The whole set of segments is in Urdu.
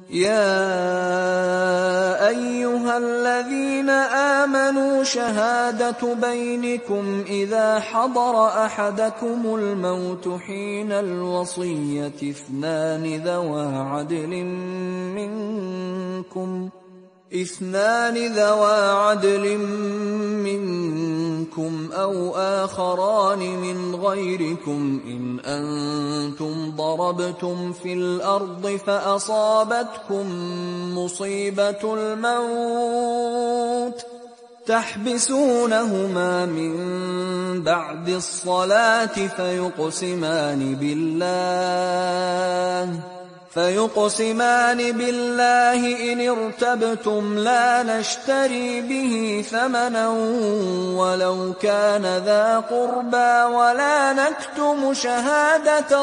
يا أيها الذين آمنوا شهادة بينكم إذا حضر أحدكم الموت حين الوصية اثنان ذوى عدل منكم أو آخران من غيركم إن أنتم ضربتم في الأرض فأصابتكم مصيبة الموت تحبسونهما من بعد الصلاة فيقسمان بالله إن ارتبتم لا نشتري به ثمنا ولو كان ذا قربى ولا نكتم شهادة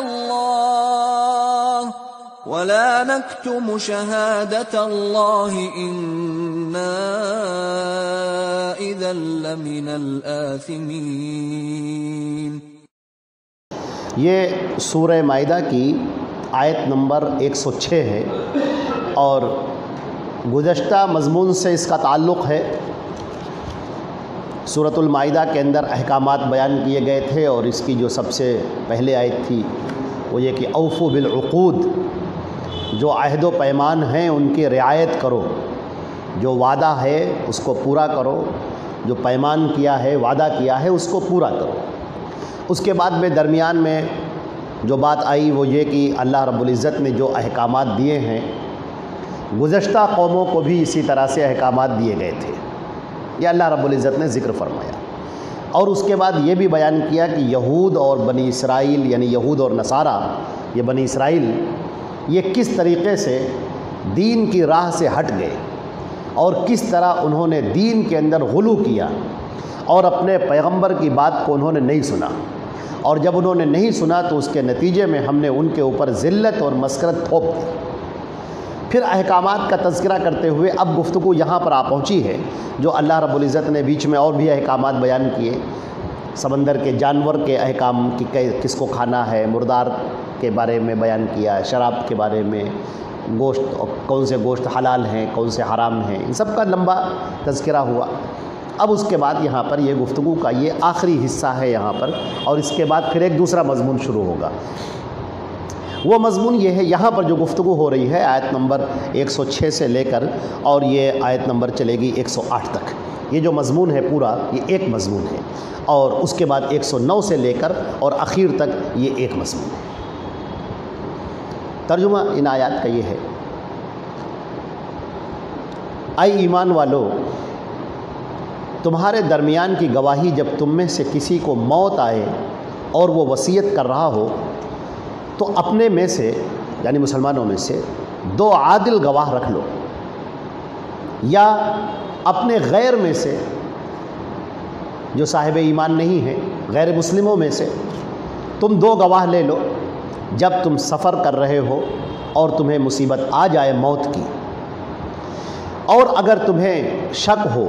الله إنا إذا لمن الآثمين۔ یہ سورہ مائدہ کی آیت نمبر 106 ہے اور گزشتہ مضمون سے اس کا تعلق ہے۔ سورۃ المائدہ کے اندر احکامات بیان کیے گئے تھے اور اس کی جو سب سے پہلے آیت تھی وہ یہ کہ اوفوا بالعقود، جو عہد و پیمان ہیں ان کی رعایت کرو، جو وعدہ ہے اس کو پورا کرو، جو پیمان کیا ہے وعدہ کیا ہے اس کو پورا کرو۔ اس کے بعد میں درمیان میں جو بات آئی وہ یہ کہ اللہ رب العزت نے جو احکامات دیے ہیں گزشتہ قوموں کو بھی اسی طرح سے احکامات دیے گئے تھے، یہ اللہ رب العزت نے ذکر فرمایا۔ اور اس کے بعد یہ بھی بیان کیا کہ یہود اور بنی اسرائیل، یعنی یہود اور نصارہ، یہ بنی اسرائیل یہ کس طریقے سے دین کی راہ سے ہٹ گئے اور کس طرح انہوں نے دین کے اندر غلو کیا اور اپنے پیغمبر کی بات کو انہوں نے نہیں سنا، اور جب انہوں نے نہیں سنا تو اس کے نتیجے میں ہم نے ان کے اوپر ذلت اور مسکرت تھوپ دی۔ پھر احکامات کا تذکرہ کرتے ہوئے اب گفتگو یہاں پر آ پہنچی ہے جو اللہ رب العزت نے بیچ میں اور بھی احکامات بیان کیے، سمندر کے جانور کے احکام کی کس کو کھانا ہے، مردار کے بارے میں بیان کیا، شراب کے بارے میں، گوشت کون سے گوشت حلال ہیں کون سے حرام ہیں، ان سب کا لمبا تذکرہ ہوا۔ اب اس کے بعد یہاں پر یہ گفتگو کا یہ آخری حصہ ہے یہاں پر، اور اس کے بعد پھر ایک دوسرا مضمون شروع ہوگا۔ وہ مضمون یہ ہے، یہاں پر جو گفتگو ہو رہی ہے آیت نمبر 106 سے لے کر اور یہ آیت نمبر چلے گی 108 تک، یہ جو مضمون ہے پورا یہ ایک مضمون ہے، اور اس کے بعد 109 سے لے کر اور اخیر تک یہ ایک مضمون ہے۔ ترجمہ ان آیات کا یہ ہے، اے ایمان والو، تمہارے درمیان کی گواہی جب تم میں سے کسی کو موت آئے اور وہ وصیت کر رہا ہو تو اپنے میں سے یعنی مسلمانوں میں سے 2 عادل گواہ رکھ لو، یا اپنے غیر میں سے جو صاحب ایمان نہیں ہیں، غیر مسلموں میں سے تم 2 گواہ لے لو جب تم سفر کر رہے ہو اور تمہیں مصیبت آ جائے موت کی، اور اگر تمہیں شک ہو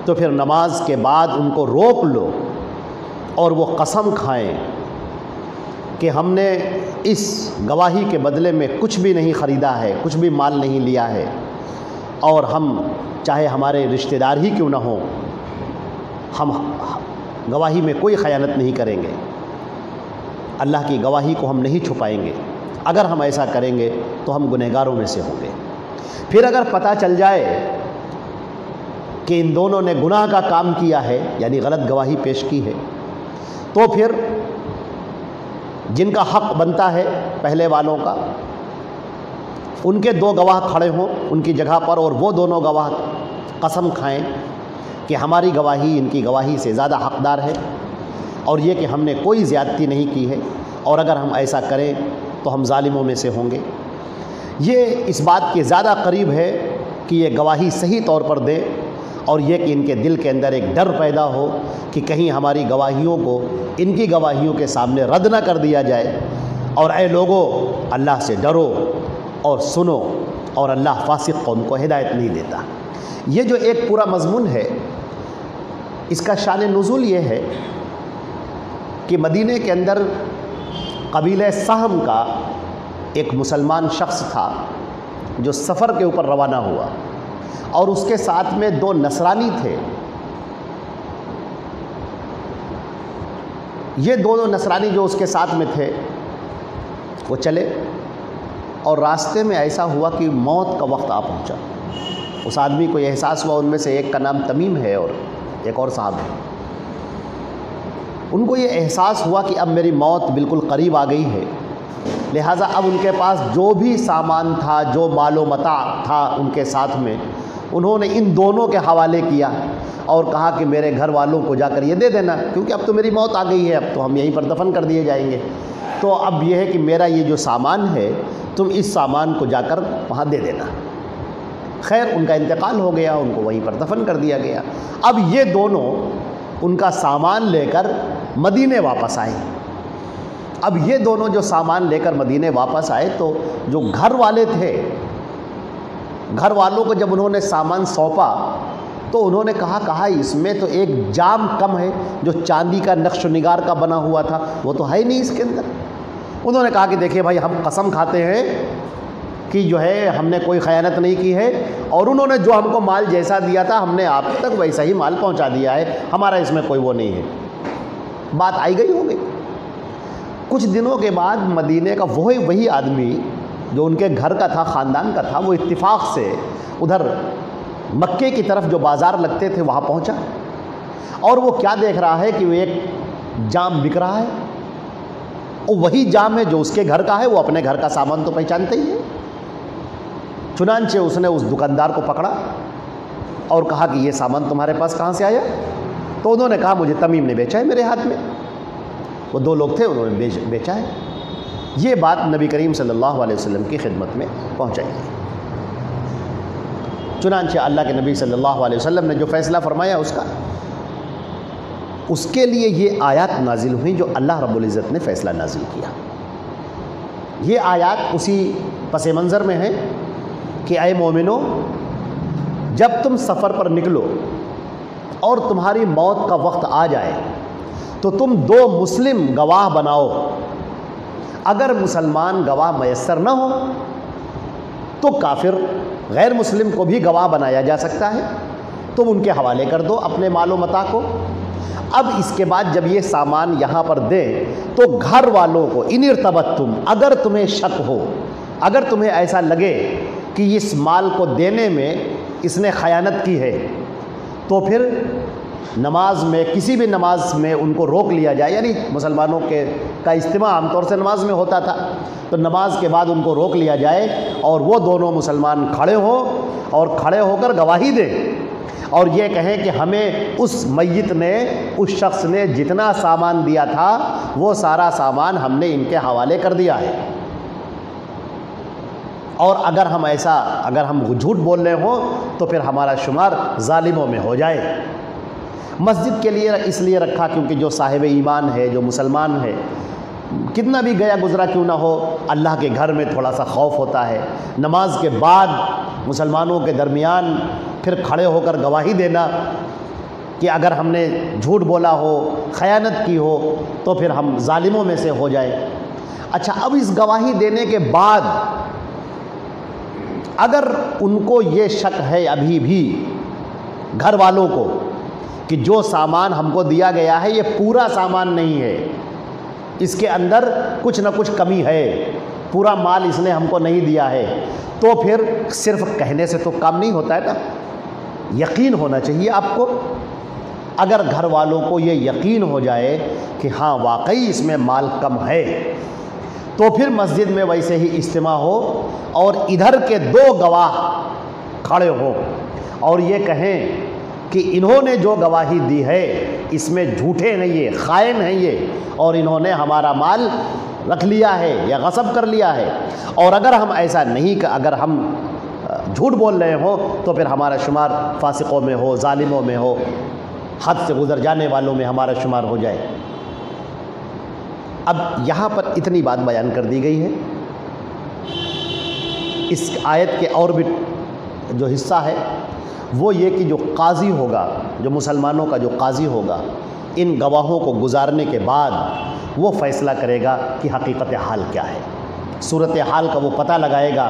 تو پھر نماز کے بعد ان کو روک لو اور وہ قسم کھائیں کہ ہم نے اس گواہی کے بدلے میں کچھ بھی نہیں خریدا ہے، کچھ بھی مال نہیں لیا ہے، اور ہم چاہے ہمارے رشتہ دار ہی کیوں نہ ہوں ہم گواہی میں کوئی خیانت نہیں کریں گے، اللہ کی گواہی کو ہم نہیں چھپائیں گے، اگر ہم ایسا کریں گے تو ہم گنہگاروں میں سے ہوں گے۔ پھر اگر پتہ چل جائے کہ ان دونوں نے گناہ کا کام کیا ہے یعنی غلط گواہی پیش کی ہے، تو پھر جن کا حق بنتا ہے پہلے والوں کا، ان کے 2 گواہ کھڑے ہوں ان کی جگہ پر، اور وہ دونوں گواہ قسم کھائیں کہ ہماری گواہی ان کی گواہی سے زیادہ حقدار ہے، اور یہ کہ ہم نے کوئی زیادتی نہیں کی ہے، اور اگر ہم ایسا کریں تو ہم ظالموں میں سے ہوں گے۔ یہ اس بات کے زیادہ قریب ہے کہ یہ گواہی صحیح طور پر دیں، اور یہ کہ ان کے دل کے اندر ایک ڈر پیدا ہو کہ کہیں ہماری گواہیوں کو ان کی گواہیوں کے سامنے رد نہ کر دیا جائے، اور اے لوگو اللہ سے ڈرو اور سنو، اور اللہ فاسق قوم کو ہدایت نہیں دیتا۔ یہ جو ایک پورا مضمون ہے اس کا شان نزول یہ ہے کہ مدینہ کے اندر قبیلہ سہم کا ایک مسلمان شخص تھا، جو سفر کے اوپر روانہ ہوا اور اس کے ساتھ میں 2 نصرانی تھے. یہ دونوں نصرانی جو اس کے ساتھ میں تھے وہ چلے اور راستے میں ایسا ہوا کہ موت کا وقت آ پہنچا. اس آدمی کو یہ احساس ہوا، ان میں سے ایک کا نام تمیم ہے اور ایک اور صاحب ہے، ان کو یہ احساس ہوا کہ اب میری موت بالکل قریب آ گئی ہے. لہٰذا اب ان کے پاس جو بھی سامان تھا، جو مال و متاع تھا ان کے ساتھ میں، انہوں نے ان دونوں کے حوالے کیا اور کہا کہ میرے گھر والوں کو جا کر یہ دے دینا، کیونکہ اب تو میری موت آ گئی ہے، اب تو ہم یہیں پر دفن کر دیے جائیں گے. تو اب یہ ہے کہ میرا یہ جو سامان ہے تم اس سامان کو جا کر وہاں دے دینا. خیر ان کا انتقال ہو گیا، ان کو وہیں پر دفن کر دیا گیا. اب یہ دونوں ان کا سامان لے کر مدینے واپس آئے. اب یہ دونوں جو سامان لے کر مدینے واپس آئے تو جو گھر والے تھے، گھر والوں کو جب انہوں نے سامان سونپا تو انہوں نے کہا اس میں تو ایک جام کم ہے جو چاندی کا نقش و نگار کا بنا ہوا تھا، وہ تو ہے نہیں اس کے اندر. انہوں نے کہا کہ دیکھیں بھائی، ہم قسم کھاتے ہیں کہ جو ہے ہم نے کوئی خیانت نہیں کی ہے، اور انہوں نے جو ہم کو مال جیسا دیا تھا ہم نے آپ تک ویسا ہی مال پہنچا دیا ہے، ہمارا اس میں کوئی وہ نہیں ہے. بات آئی گئی ہو گئی. کچھ دنوں کے بعد مدینے کا وہی آدمی جو ان کے گھر کا تھا، خاندان کا تھا، وہ اتفاق سے ادھر مکے کی طرف جو بازار لگتے تھے وہاں پہنچا، اور وہ کیا دیکھ رہا ہے کہ وہ ایک جام بک رہا ہے. اور وہی جام ہے جو اس کے گھر کا ہے. وہ اپنے گھر کا سامان تو پہچانتے ہی ہے. چنانچہ اس نے اس دکاندار کو پکڑا اور کہا کہ یہ سامان تمہارے پاس کہاں سے آیا؟ تو انہوں نے کہا مجھے تمیم نے بیچا ہے میرے ہاتھ میں. وہ 2 لوگ تھے، انہوں نے بیچا ہے. یہ بات نبی کریم صلی اللہ علیہ وسلم کی خدمت میں پہنچائی گئی. چنانچہ اللہ کے نبی صلی اللہ علیہ وسلم نے جو فیصلہ فرمایا اس کے لیے یہ آیات نازل ہوئیں جو اللہ رب العزت نے فیصلہ نازل کیا. یہ آیات اسی پس منظر میں ہیں کہ اے مومنو، جب تم سفر پر نکلو اور تمہاری موت کا وقت آ جائے تو تم 2 مسلم گواہ بناؤ. اگر مسلمان گواہ میسر نہ ہو تو کافر غیر مسلم کو بھی گواہ بنایا جا سکتا ہے. تم ان کے حوالے کر دو اپنے مال و متاع کو. اب اس کے بعد جب یہ سامان یہاں پر دیں تو گھر والوں کو ان ارتبتم، اگر تمہیں شک ہو، اگر تمہیں ایسا لگے کہ اس مال کو دینے میں اس نے خیانت کی ہے، تو پھر نماز میں، کسی بھی نماز میں ان کو روک لیا جائے. یعنی مسلمانوں کا اجتماع عام طور سے نماز میں ہوتا تھا، تو نماز کے بعد ان کو روک لیا جائے اور وہ دونوں مسلمان کھڑے ہوں اور کھڑے ہو کر گواہی دیں اور یہ کہیں کہ ہمیں اس میت نے، اس شخص نے جتنا سامان دیا تھا وہ سارا سامان ہم نے ان کے حوالے کر دیا ہے. اور اگر ہم جھوٹ بول رہے ہوں تو پھر ہمارا شمار ظالموں میں ہو جائے. مسجد کے لیے اس لیے رکھا کیونکہ جو صاحب ایمان ہے، جو مسلمان ہے، کتنا بھی گیا گزرا کیوں نہ ہو، اللہ کے گھر میں تھوڑا سا خوف ہوتا ہے. نماز کے بعد مسلمانوں کے درمیان پھر کھڑے ہو کر گواہی دینا کہ اگر ہم نے جھوٹ بولا ہو، خیانت کی ہو تو پھر ہم ظالموں میں سے ہو جائیں. اچھا، اب اس گواہی دینے کے بعد اگر ان کو یہ شک ہے ابھی بھی گھر والوں کو کہ جو سامان ہم کو دیا گیا ہے یہ پورا سامان نہیں ہے، اس کے اندر کچھ نہ کچھ کمی ہے، پورا مال اس نے ہم کو نہیں دیا ہے، تو پھر صرف کہنے سے تو کام نہیں ہوتا ہے نا، یقین ہونا چاہیے آپ کو. اگر گھر والوں کو یہ یقین ہو جائے کہ ہاں واقعی اس میں مال کم ہے، تو پھر مسجد میں ویسے ہی اجتماع ہو اور ادھر کے 2 گواہ کھڑے ہو اور یہ کہیں کہ انہوں نے جو گواہی دی ہے اس میں جھوٹے نہیں، یہ خائن ہیں یہ، اور انہوں نے ہمارا مال رکھ لیا ہے یا غصب کر لیا ہے. اور اگر ہم ایسا نہیں، کہ اگر ہم جھوٹ بول رہے ہوں تو پھر ہمارا شمار فاسقوں میں ہو، ظالموں میں ہو، حد سے گزر جانے والوں میں ہمارا شمار ہو جائے. اب یہاں پر اتنی بات بیان کر دی گئی ہے. اس آیت کے اور بھی جو حصہ ہے وہ یہ کہ جو قاضی ہوگا، جو مسلمانوں کا جو قاضی ہوگا، ان گواہوں کو گزارنے کے بعد وہ فیصلہ کرے گا کہ حقیقت حال کیا ہے، صورت حال کا وہ پتہ لگائے گا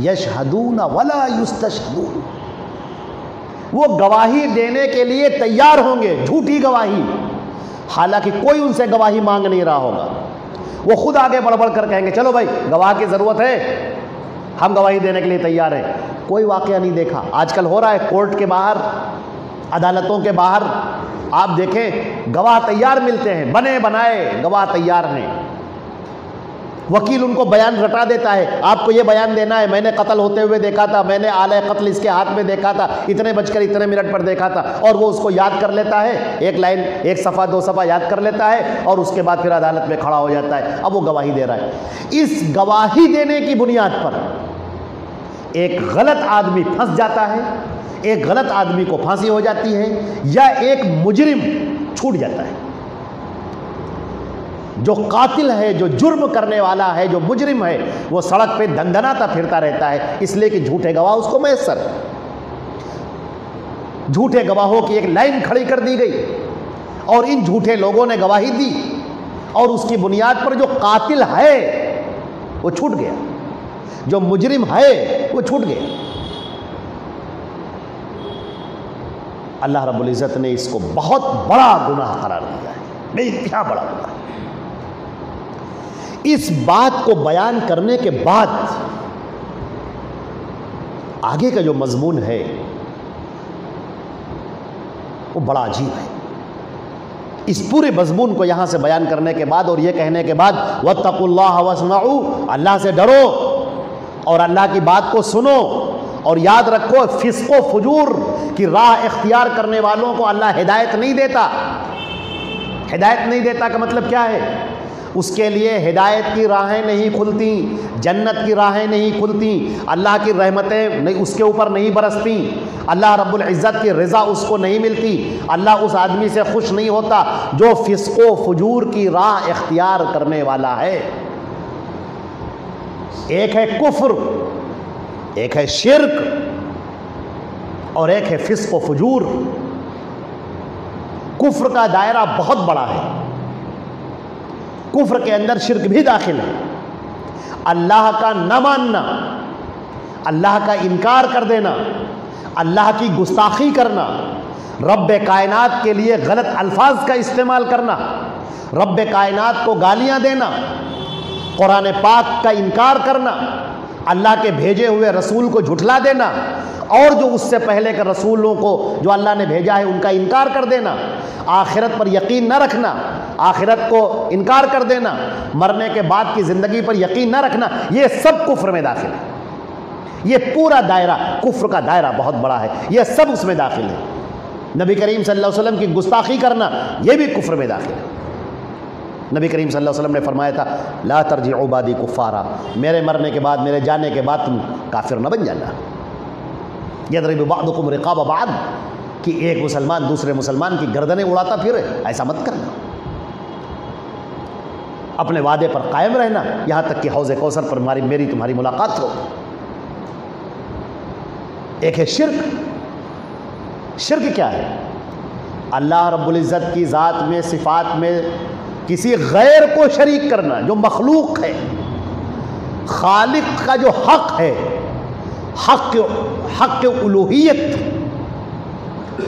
یشہدون ولا یستشہدون، وہ گواہی دینے کے لیے تیار ہوں گے، جھوٹی گواہی، حالانکہ کوئی ان سے گواہی مانگ نہیں رہا ہوگا، وہ خود آگے بڑھ بڑھ کر کہیں گے چلو بھائی گواہ کی ضرورت ہے، ہم گواہی دینے کے لیے تیار ہیں۔ کوئی واقعہ نہیں دیکھا، آج کل ہو رہا ہے کورٹ کے باہر، عدالتوں کے باہر آپ دیکھیں گواہ تیار ملتے ہیں، بنے بنائے گواہ تیار ہیں، وکیل ان کو بیان رٹا دیتا ہے، آپ کو یہ بیان دینا ہے میں نے قتل ہوتے ہوئے دیکھا تھا، میں نے آلہ قتل اس کے ہاتھ میں دیکھا تھا، اتنے بج کر اتنے منٹ پر دیکھا تھا، اور وہ اس کو یاد کر لیتا ہے، ایک لائن ایک صفحہ دو صفحہ یاد کر لیتا ہے، اور اس کے بعد پھر عدالت میں کھڑا ہو جاتا ہے، اب وہ گواہی دے رہا ہے۔ اس گواہی دینے کی بنیاد پر ایک غلط آدمی پھنس جاتا ہے، ایک غلط آدمی کو پھانسی ہو جاتی ہے، یا ایک مجرم چھوٹ جاتا ہے۔ جو قاتل ہے، جو جرم کرنے والا ہے، جو مجرم ہے، وہ سڑک پہ دندناتا پھرتا رہتا ہے، اس لیے کہ جھوٹے گواہ اس کو میسر ہے۔ جھوٹے گواہوں کی ایک لائن کھڑی کر دی گئی، اور ان جھوٹے لوگوں نے گواہی دی، اور اس کی بنیاد پر جو قاتل ہے وہ چھوٹ گیا، جو مجرم ہے وہ چھوٹ گیا۔ اللہ رب العزت نے اس کو بہت بڑا گناہ قرار دیا ہے، بے انتہا بڑا گناہ۔ اس بات کو بیان کرنے کے بعد آگے کا جو مضمون ہے وہ بڑا عجیب ہے۔ اس پورے مضمون کو یہاں سے بیان کرنے کے بعد اور یہ کہنے کے بعد واتقوا اللہ واسمعوا، اللہ سے ڈرو اور اللہ کی بات کو سنو، اور یاد رکھو فسق و فجور کی راہ اختیار کرنے والوں کو اللہ ہدایت نہیں دیتا۔ ہدایت نہیں دیتا کا مطلب کیا ہے؟ اس کے لیے ہدایت کی راہیں نہیں کھلتی، جنت کی راہیں نہیں کھلتی، اللہ کی رحمتیں اس کے اوپر نہیں برستی، اللہ رب العزت کی رضا اس کو نہیں ملتی، اللہ اس آدمی سے خوش نہیں ہوتا جو فسق و فجور کی راہ اختیار کرنے والا ہے۔ ایک ہے کفر، ایک ہے شرک، اور ایک ہے فسق و فجور۔ کفر کا دائرہ بہت بڑا ہے، کفر کے اندر شرک بھی داخل ہے، اللہ کا نہ ماننا، اللہ کا انکار کر دینا، اللہ کی گستاخی کرنا، رب کائنات کے لیے غلط الفاظ کا استعمال کرنا، رب کائنات کو گالیاں دینا، قرآن پاک کا انکار کرنا، اللہ کے بھیجے ہوئے رسول کو جھٹلا دینا، اور جو اس سے پہلے کے رسولوں کو جو اللہ نے بھیجا ہے ان کا انکار کر دینا، آخرت پر یقین نہ رکھنا، آخرت کو انکار کر دینا، مرنے کے بعد کی زندگی پر یقین نہ رکھنا، یہ سب کفر میں داخل ہے۔ یہ پورا دائرہ کفر کا دائرہ بہت بڑا ہے، یہ سب اس میں داخل ہے۔ نبی کریم صلی اللہ علیہ وسلم کی گستاخی کرنا یہ بھی کفر میں داخل ہے۔ نبی کریم صلی اللہ علیہ وسلم نے فرمایا تھا لا ترجعوا بعدی کفارا، میرے مرنے کے بعد، میرے جانے کے بعد تم کافر نہ بن جانا۔ یضرب بعضکم رقاب بعض، کہ ایک مسلمان دوسرے مسلمان کی گردنیں اڑاتا پھرے، ایسا مت کرنا۔ اپنے وعدے پر قائم رہنا یہاں تک کہ حوض کوثر پر میری تمہاری ملاقات ہو۔ ایک ہے شرک۔ شرک کیا ہے؟ اللہ رب العزت کی ذات میں، صفات میں کسی غیر کو شریک کرنا، جو مخلوق ہے، خالق کا جو حق ہے، حق الوہیت،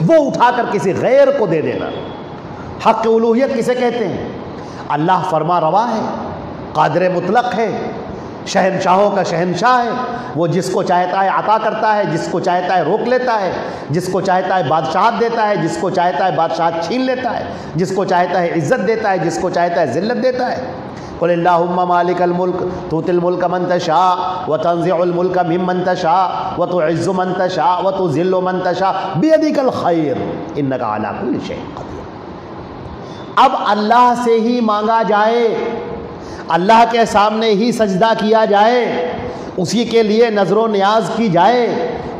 وہ اٹھا کر کسی غیر کو دے دینا۔ حق الوہیت کسے کہتے ہیں؟ اللہ فرما روا ہے، قادر مطلق ہے، شہنشاہوں کا شہنشاہ ہے، وہ جس کو چاہتا ہے عطا کرتا ہے، جس کو چاہتا ہے روک لیتا ہے، جس کو چاہتا ہے بادشاہت دیتا ہے، جس کو چاہتا ہے بادشاہت چھین لیتا ہے، جس کو چاہتا ہے عزت دیتا ہے، جس کو چاہتا ہے ذلت دیتا ہے۔ قل اللہم مالک الملک تؤتی الملک من تشاء وتنزع الملک ممن تشاء وتعز من تشاء وتذل من تشاء بیدک الخیر انک علی کل شیء قدیر۔ اب اللہ سے ہی مانگا جائے، اللہ کے سامنے ہی سجدہ کیا جائے، اسی کے لیے نظر و نیاز کی جائے،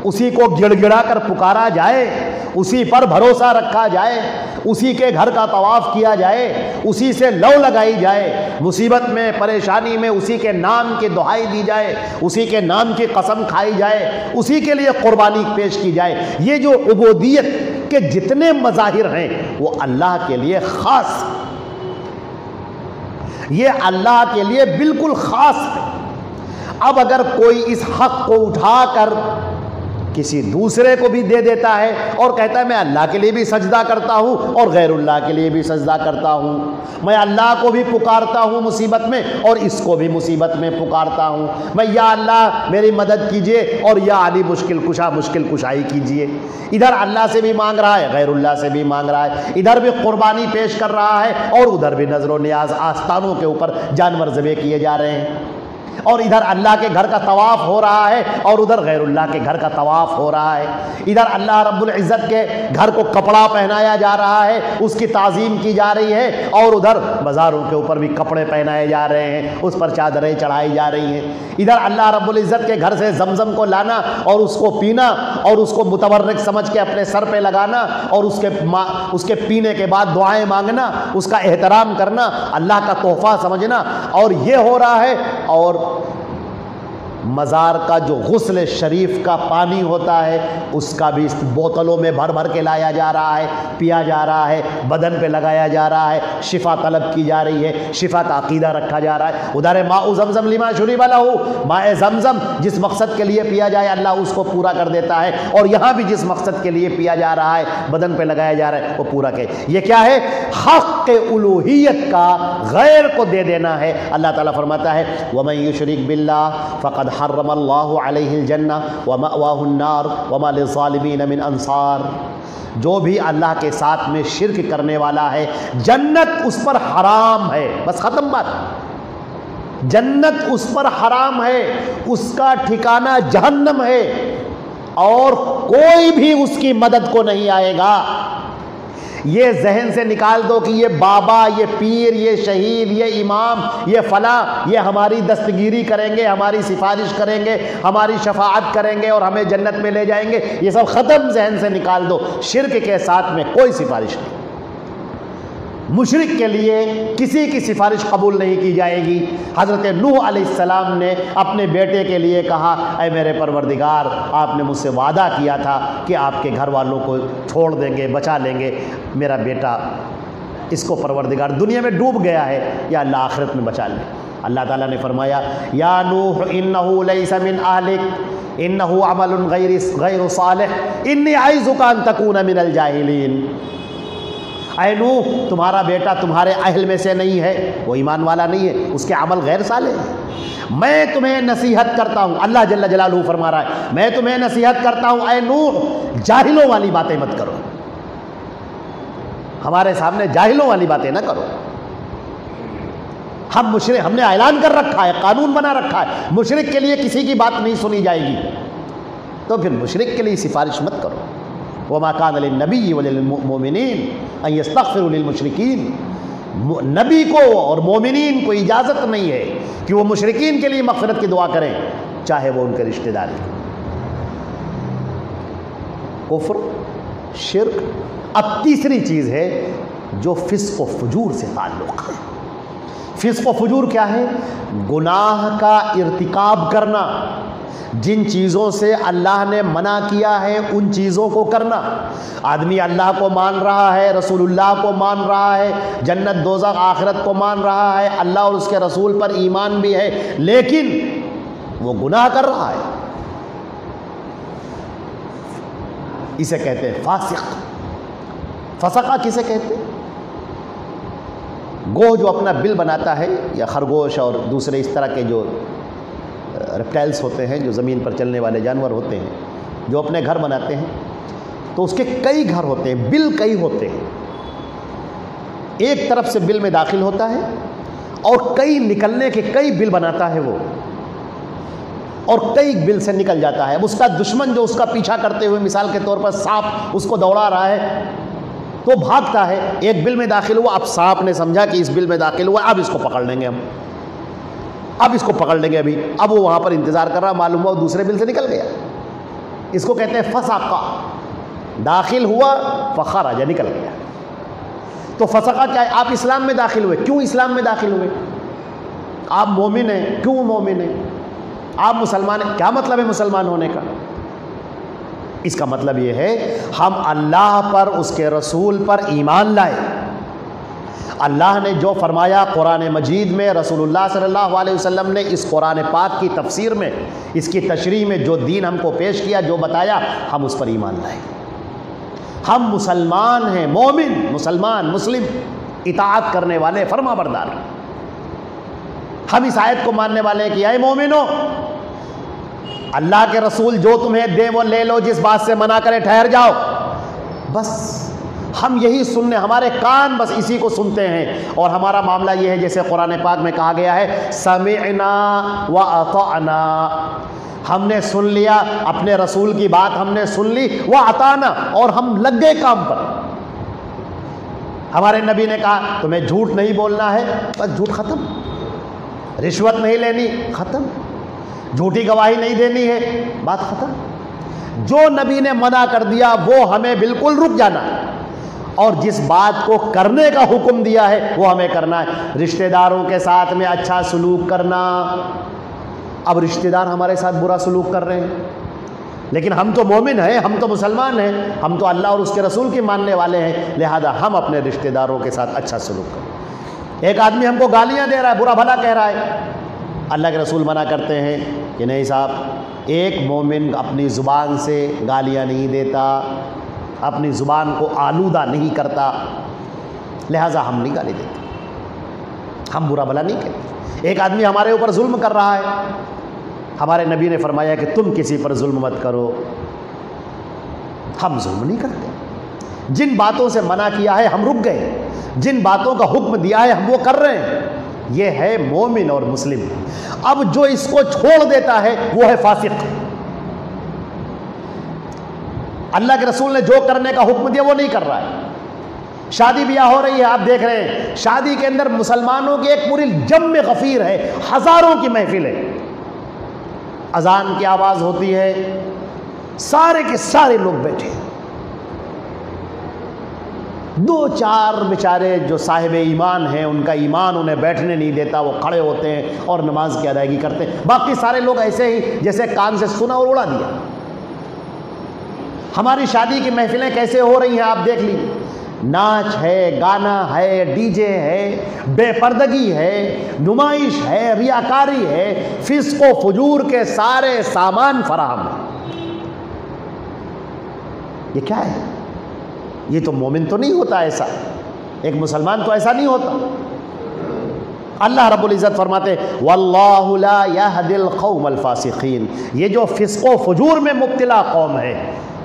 اسی کو گڑ گڑا کر پکارا جائے، اسی پر بھروسہ رکھا جائے، اسی کے گھر کا طواف کیا جائے، اسی سے لو لگائی جائے، مصیبت میں پریشانی میں اسی کے نام کی دعائی دی جائے، اسی کے نام کی قسم کھائی جائے، اسی کے لیے قربانی پیش کی جائے۔ یہ جو عبودیت کے جتنے مظاہر ہیں وہ اللہ کے لیے خاص، یہ اللہ کے لیے بالکل خاص ہے۔ اب اگر کوئی اس حق کو اٹھا کر کسی دوسرے کو بھی دے دیتا ہے اور کہتا ہے میں اللہ کے لیے بھی سجدہ کرتا ہوں اور غیر اللہ کے لیے بھی سجدہ کرتا ہوں، میں اللہ کو بھی پکارتا ہوں مصیبت میں اور اس کو بھی مصیبت میں پکارتا ہوں، میں یا اللہ میری مدد کیجئے اور یا علی مشکل کشا مشکل کشائی کیجئے، ادھر اللہ سے بھی مانگ رہا ہے غیر اللہ سے بھی مانگ رہا ہے، ادھر بھی قربانی پیش کر رہا ہے اور ادھر بھی نظر و نیاز آستانوں کے اوپر جانور ذبح کیے جا رہے ہیں، اور ادھر اللہ کے گھر کا طواف ہو رہا ہے اور ادھر غیر اللہ کے گھر کا طواف ہو رہا ہے، ادھر اللہ رب العزت کے گھر کو کپڑا پہنایا جا رہا ہے، اس کی تعظیم کی جا رہی ہے، اور ادھر بازاروں کے اوپر بھی کپڑے پہنائے جا رہے ہیں، اس پر چادریں چڑھائی جا رہی ہیں، ادھر اللہ رب العزت کے گھر سے زمزم کو لانا اور اس کو پینا اور اس کو متبرک سمجھ کے اپنے سر پہ لگانا اور اس کے پینے کے بعد دعائیں مانگنا، اس کا احترام کرنا، اللہ کا تحفہ سمجھنا، اور یہ ہو رہا ہے، اور مزار کا جو غسل شریف کا پانی ہوتا ہے اس کا بھی بوتلوں میں بھر بھر کے لایا جا رہا ہے، پیا جا رہا ہے، بدن پہ لگایا جا رہا ہے، شفا طلب کی جا رہی ہے، شفا کا عقیدہ رکھا جا رہا ہے، ادھر ماء زمزم لما شرب لہ، ماء زمزم جس مقصد کے لیے پیا جائے اللہ اس کو پورا کر دیتا ہے، اور یہاں بھی جس مقصد کے لیے پیا جا رہا ہے بدن پہ لگایا جا رہا ہے وہ پورا کہ یہ کیا ہے؟ حق الوہیت کا غیر کو دے دینا ہے۔ اللہ تعالیٰ فرماتا ہے وَمَن يُشْرِكْ بِاللَّهِ فَقَدْ حرم اللہ علیہ الجنہ ومأواہ النار وما للظالمین من انصار، جو بھی اللہ کے ساتھ میں شرک کرنے والا ہے جنت اس پر حرام ہے، بس ختم بات، جنت اس پر حرام ہے، اس کا ٹھکانہ جہنم ہے، اور کوئی بھی اس کی مدد کو نہیں آئے گا۔ یہ ذہن سے نکال دو کہ یہ بابا، یہ پیر، یہ شہید، یہ امام، یہ فلاں، یہ ہماری دستگیری کریں گے، ہماری سفارش کریں گے، ہماری شفاعت کریں گے اور ہمیں جنت میں لے جائیں گے، یہ سب ختم ذہن سے نکال دو۔ شرک کے ساتھ میں کوئی سفارش نہیں، مشرک کے لیے کسی کی سفارش قبول نہیں کی جائے گی۔ حضرت نوح علیہ السلام نے اپنے بیٹے کے لیے کہا اے میرے پروردگار، آپ نے مجھ سے وعدہ کیا تھا کہ آپ کے گھر والوں کو چھوڑ دیں گے، بچا لیں گے، میرا بیٹا اس کو پروردگار دنیا میں ڈوب گیا ہے، یا اللہ آخرت میں بچا لے۔ اللہ تعالیٰ نے فرمایا یا نوح انہ لیس من اہلک انہ عمل غیر صالح انی اعظک ان تکون من الجاہلین۔ اے نوح، تمہارا بیٹا تمہارے اہل میں سے نہیں ہے، وہ ایمان والا نہیں ہے، اس کے عمل غیر صالح ہے، میں تمہیں نصیحت کرتا ہوں، اللہ جل جلالہ فرما رہا ہے میں تمہیں نصیحت کرتا ہوں اے نوح، جاہلوں والی باتیں مت کرو، ہمارے سامنے جاہلوں والی باتیں نہ کرو۔ ہم نے اعلان کر رکھا ہے، قانون بنا رکھا ہے، مشرک کے لیے کسی کی بات نہیں سنی جائے گی، تو پھر مشرک کے لیے سفارش مت کرو۔ وما كان للنبي وللمؤمنين ان يستغفروا للمشركين، نبی کو اور مومنین کو اجازت نہیں ہے کہ وہ مشرکین کے لیے مغفرت کی دعا کریں، چاہے وہ ان کے رشتہ دار ہیں۔ کفر، شرک۔ اب تیسری چیز ہے جو فسق و فجور سے تعلق ہے۔ فسق و فجور کیا ہے؟ گناہ کا ارتکاب کرنا، جن چیزوں سے اللہ نے منع کیا ہے ان چیزوں کو کرنا۔ آدمی اللہ کو مان رہا ہے، رسول اللہ کو مان رہا ہے، جنت دوزخ آخرت کو مان رہا ہے، اللہ اور اس کے رسول پر ایمان بھی ہے، لیکن وہ گناہ کر رہا ہے، اسے کہتے ہیں فاسق۔ فسقہ کسے کہتے ہیں؟ گوہ جو اپنا بل بناتا ہے، یا خرگوش اور دوسرے اس طرح کے جو ریپٹائلس ہوتے ہیں، جو زمین پر چلنے والے جانور ہوتے ہیں، جو اپنے گھر بناتے ہیں، تو اس کے کئی گھر ہوتے ہیں، بل کئی ہوتے ہیں، ایک طرف سے بل میں داخل ہوتا ہے اور کئی نکلنے کے کئی بل بناتا ہے وہ، اور کئی بل سے نکل جاتا ہے۔ اب اس کا دشمن جو اس کا پیچھا کرتے ہوئے، مثال کے طور پر سانپ اس کو دوڑا رہا ہے تو بھاگتا ہے، ایک بل میں داخل ہوا، اب سانپ نے سمجھا کہ اس بل میں داخل ہوا، اب اس کو پکڑ لیں گے ہم، اب اس کو پکڑ لیں گے، اب وہ وہاں پر انتظار کر رہا، معلوم ہوا وہ دوسرے بل سے نکل گیا، اس کو کہتے ہیں فسقہ۔ داخل ہوا فخرج، نکل گیا۔ تو فسقہ کیا ہے؟ آپ اسلام میں داخل ہوئے، کیوں اسلام میں داخل ہوئے؟ آپ مومن ہیں، کیوں مومن ہیں؟ آپ مسلمان ہیں، کیا مطلب ہے مسلمان ہونے کا؟ اس کا مطلب یہ ہے ہم اللہ پر، اس کے رسول پر ایمان لائے، اللہ نے جو فرمایا قرآن مجید میں، رسول اللہ صلی اللہ علیہ وسلم نے اس قرآن پاک کی تفسیر میں، اس کی تشریح میں جو دین ہم کو پیش کیا، جو بتایا، ہم اس پر ایمان لائیں۔ ہم مسلمان ہیں، مومن، مسلمان، مسلم، اطاعت کرنے والے، فرما بردار۔ ہم اس آیت کو ماننے والے ہیں کہ اے مومنو، اللہ کے رسول جو تمہیں دے وہ لے لو، جس بات سے منع کرے ٹھہر جاؤ۔ بس ہم یہی سننے، ہمارے کان بس اسی کو سنتے ہیں، اور ہمارا معاملہ یہ ہے جیسے قرآن پاک میں کہا گیا ہے، سمعنا واطعنا، ہم نے سن لیا، اپنے رسول کی بات ہم نے سن لی، واطعنا، اور ہم لگ گئے کام پر۔ ہمارے نبی نے کہا تمہیں جھوٹ نہیں بولنا ہے، بس جھوٹ ختم، رشوت نہیں لینی، ختم، جھوٹی گواہی نہیں دینی ہے، بات ختم۔ جو نبی نے منع کر دیا وہ ہمیں بالکل رک جانا ہے، اور جس بات کو کرنے کا حکم دیا ہے وہ ہمیں کرنا ہے۔ رشتہ داروں کے ساتھ میں اچھا سلوک کرنا، اب رشتہ دار ہمارے ساتھ برا سلوک کر رہے ہیں، لیکن ہم تو مومن ہیں، ہم تو مسلمان ہیں، ہم تو اللہ اور اس کے رسول کی ماننے والے ہیں، لہذا ہم اپنے رشتہ داروں کے ساتھ اچھا سلوک کریں۔ ایک آدمی ہم کو گالیاں دے رہا ہے، برا بھلا کہہ رہا ہے، اللہ کے رسول منع کرتے ہیں کہ نہیں صاحب، ایک مومن اپنی زبان سے گالیاں نہیں دیتا، اپنی زبان کو آلودہ نہیں کرتا، لہٰذا ہم نہیں گالی دیتے، ہم برا بھلا نہیں کہتے۔ ایک آدمی ہمارے اوپر ظلم کر رہا ہے، ہمارے نبی نے فرمایا کہ تم کسی پر ظلم مت کرو، ہم ظلم نہیں کرتے۔ جن باتوں سے منع کیا ہے ہم رک گئے، جن باتوں کا حکم دیا ہے ہم وہ کر رہے ہیں، یہ ہے مومن اور مسلم۔ اب جو اس کو چھوڑ دیتا ہے وہ ہے فاسق۔ اللہ کے رسول نے جو کرنے کا حکم دیا وہ نہیں کر رہا ہے۔ شادی بیاہ ہو رہی ہے، آپ دیکھ رہے ہیں، شادی کے اندر مسلمانوں کی ایک پوری جم غفیر ہے، ہزاروں کی محفل ہے، اذان کی آواز ہوتی ہے، سارے کے سارے لوگ بیٹھے، دو چار بیچارے جو صاحب ایمان ہیں، ان کا ایمان انہیں بیٹھنے نہیں دیتا، وہ کھڑے ہوتے ہیں اور نماز کی ادائیگی کرتے ہیں، باقی سارے لوگ ایسے ہی جیسے کان سے سنا اور اڑا دیا۔ ہماری شادی کی محفلیں کیسے ہو رہی ہیں آپ دیکھ لیجیے، ناچ ہے، گانا ہے، ڈی جے ہے، بے پردگی ہے، نمائش ہے، ریاکاری ہے، فسق و فجور کے سارے سامان فراہم ہیں۔ یہ کیا ہے؟ یہ تو مومن تو نہیں ہوتا ایسا، ایک مسلمان تو ایسا نہیں ہوتا۔ اللہ رب العزت فرماتے واللہ لا یہدی القوم الفاسقین، یہ جو فسق و فجور میں مبتلا قوم ہے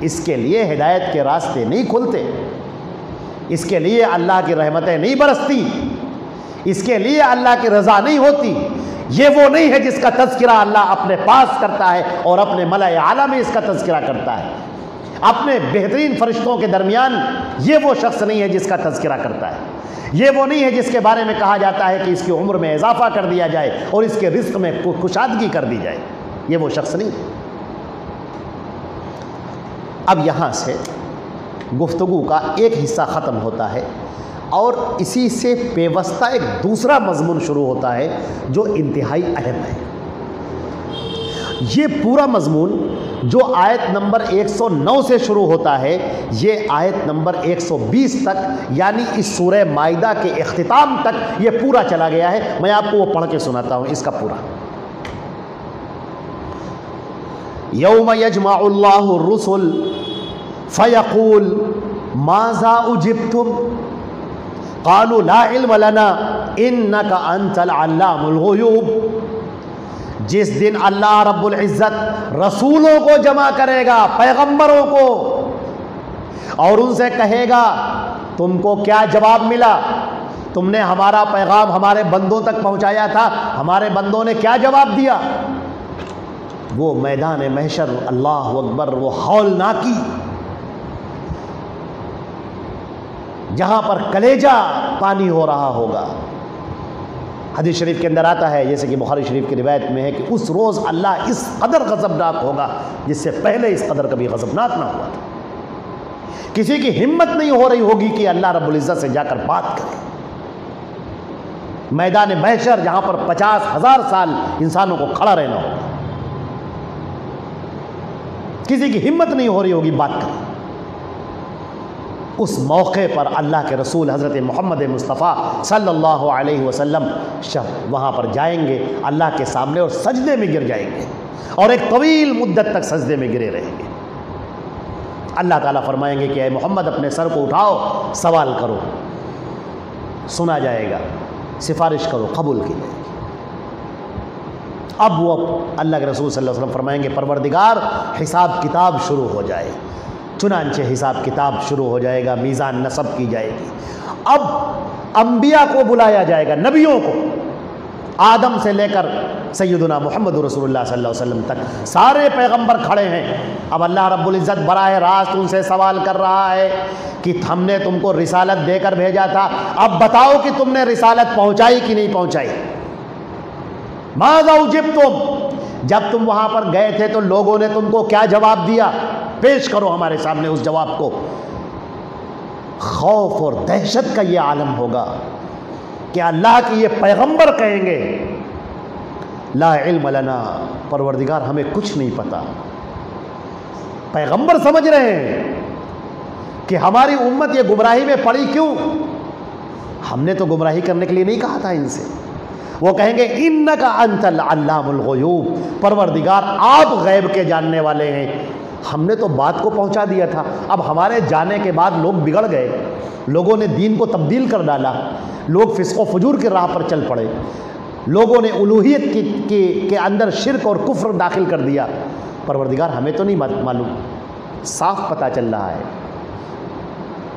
اس کے لیے ہدایت کے راستے نہیں کھلتے، اس کے لیے اللہ کی رحمتیں نہیں برستی، اس کے لیے اللہ کی رضا نہیں ہوتی۔ یہ وہ نہیں ہے جس کا تذکرہ اللہ اپنے پاس کرتا ہے اور اپنے ملأ اعلیٰ میں اس کا تذکرہ کرتا ہے، اپنے بہترین فرشتوں کے درمیان یہ وہ شخص نہیں ہے جس کا تذکرہ کرتا ہے، یہ وہ نہیں ہے جس کے بارے میں کہا جاتا ہے کہ اس کی عمر میں اضافہ کر دیا جائے اور اس کے رزق میں کشادگی کر دی جائے، یہ وہ شخص نہیں۔ اب یہاں سے گفتگو کا ایک حصہ ختم ہوتا ہے اور اسی سے پیوستہ ایک دوسرا مضمون شروع ہوتا ہے جو انتہائی اہم ہے۔ یہ پورا مضمون جو آیت نمبر 109 سے شروع ہوتا ہے، یہ آیت نمبر 120 تک، یعنی اس سورہ مائدہ کے اختتام تک یہ پورا چلا گیا ہے۔ میں آپ کو وہ پڑھ کے سناتا ہوں اس کا پورا۔ یوم یجمع اللہ الرسل فیقول ماذا اجبتم قالوا لا علم لنا انک انت العلام الغیوب۔ جس دن اللہ رب العزت رسولوں کو جمع کرے گا، پیغمبروں کو، اور ان سے کہے گا تم کو کیا جواب ملا، تم نے ہمارا پیغام ہمارے بندوں تک پہنچایا تھا، ہمارے بندوں نے کیا جواب دیا؟ وہ میدان محشر، اللہ اکبر، وہ ہولناکی جہاں پر کلیجہ پانی ہو رہا ہوگا۔ حدیث شریف کے اندر آتا ہے، جیسے کہ بخاری شریف کی روایت میں ہے، کہ اس روز اللہ اس قدر غضبناک ہوگا جس سے پہلے اس قدر کبھی غضبناک نہ ہوا تھا۔ کسی کی ہمت نہیں ہو رہی ہوگی کہ اللہ رب العزت سے جا کر بات کرے۔ میدان محشر جہاں پر 50,000 سال انسانوں کو کھڑا رہنا ہوگا، کسی کی ہمت نہیں ہو رہی ہوگی بات کرے۔ اس موقع پر اللہ کے رسول حضرت محمد مصطفیٰ صلی اللہ علیہ وسلم وہاں پر جائیں گے اللہ کے سامنے اور سجدے میں گر جائیں گے اور ایک طویل مدت تک سجدے میں گرے رہیں گے۔ اللہ تعالیٰ فرمائیں گے کہ اے محمد اپنے سر کو اٹھاؤ، سوال کرو، سنا جائے گا، سفارش کرو، قبول کی جائے گی۔ اب وہ اللہ کے رسول صلی اللہ علیہ وسلم فرمائیں گے پروردگار حساب کتاب شروع ہو جائے۔ چنانچہ حساب کتاب شروع ہو جائے گا، میزان نصب کی جائے گی۔ اب انبیاء کو بلایا جائے گا، نبیوں کو، آدم سے لے کر سیدنا محمد رسول اللہ صلی اللہ علیہ وسلم تک سارے پیغمبر کھڑے ہیں۔ اب اللہ رب العزت براہ راست ان سے سوال کر رہا ہے کہ ہم نے تم کو رسالت دے کر بھیجا تھا، اب بتاؤ کہ تم نے رسالت پہنچائی کہ نہیں پہنچائی۔ ماذا اجبتم، جب تم وہاں پر گئے تھے تو لوگوں نے تم کو کیا جواب دیا؟ پیش کرو ہمارے سامنے اس جواب کو۔ خوف اور دہشت کا یہ عالم ہوگا کہ اللہ کے یہ پیغمبر کہیں گے لا علم لنا، پروردگار ہمیں کچھ نہیں پتا۔ پیغمبر سمجھ رہے ہیں کہ ہماری امت یہ گمراہی میں پڑی کیوں؟ ہم نے تو گمراہی کرنے کے لیے نہیں کہا تھا ان سے۔ وہ کہیں گے انک انت العلام الغیوب، پروردگار آپ غیب کے جاننے والے ہیں، ہم نے تو بات کو پہنچا دیا تھا، اب ہمارے جانے کے بعد لوگ بگڑ گئے، لوگوں نے دین کو تبدیل کر ڈالا، لوگ فسق و فجور کی راہ پر چل پڑے، لوگوں نے الوہیت کے اندر شرک اور کفر داخل کر دیا۔ پروردگار ہمیں تو نہیں معلوم۔ صاف پتہ چل رہا ہے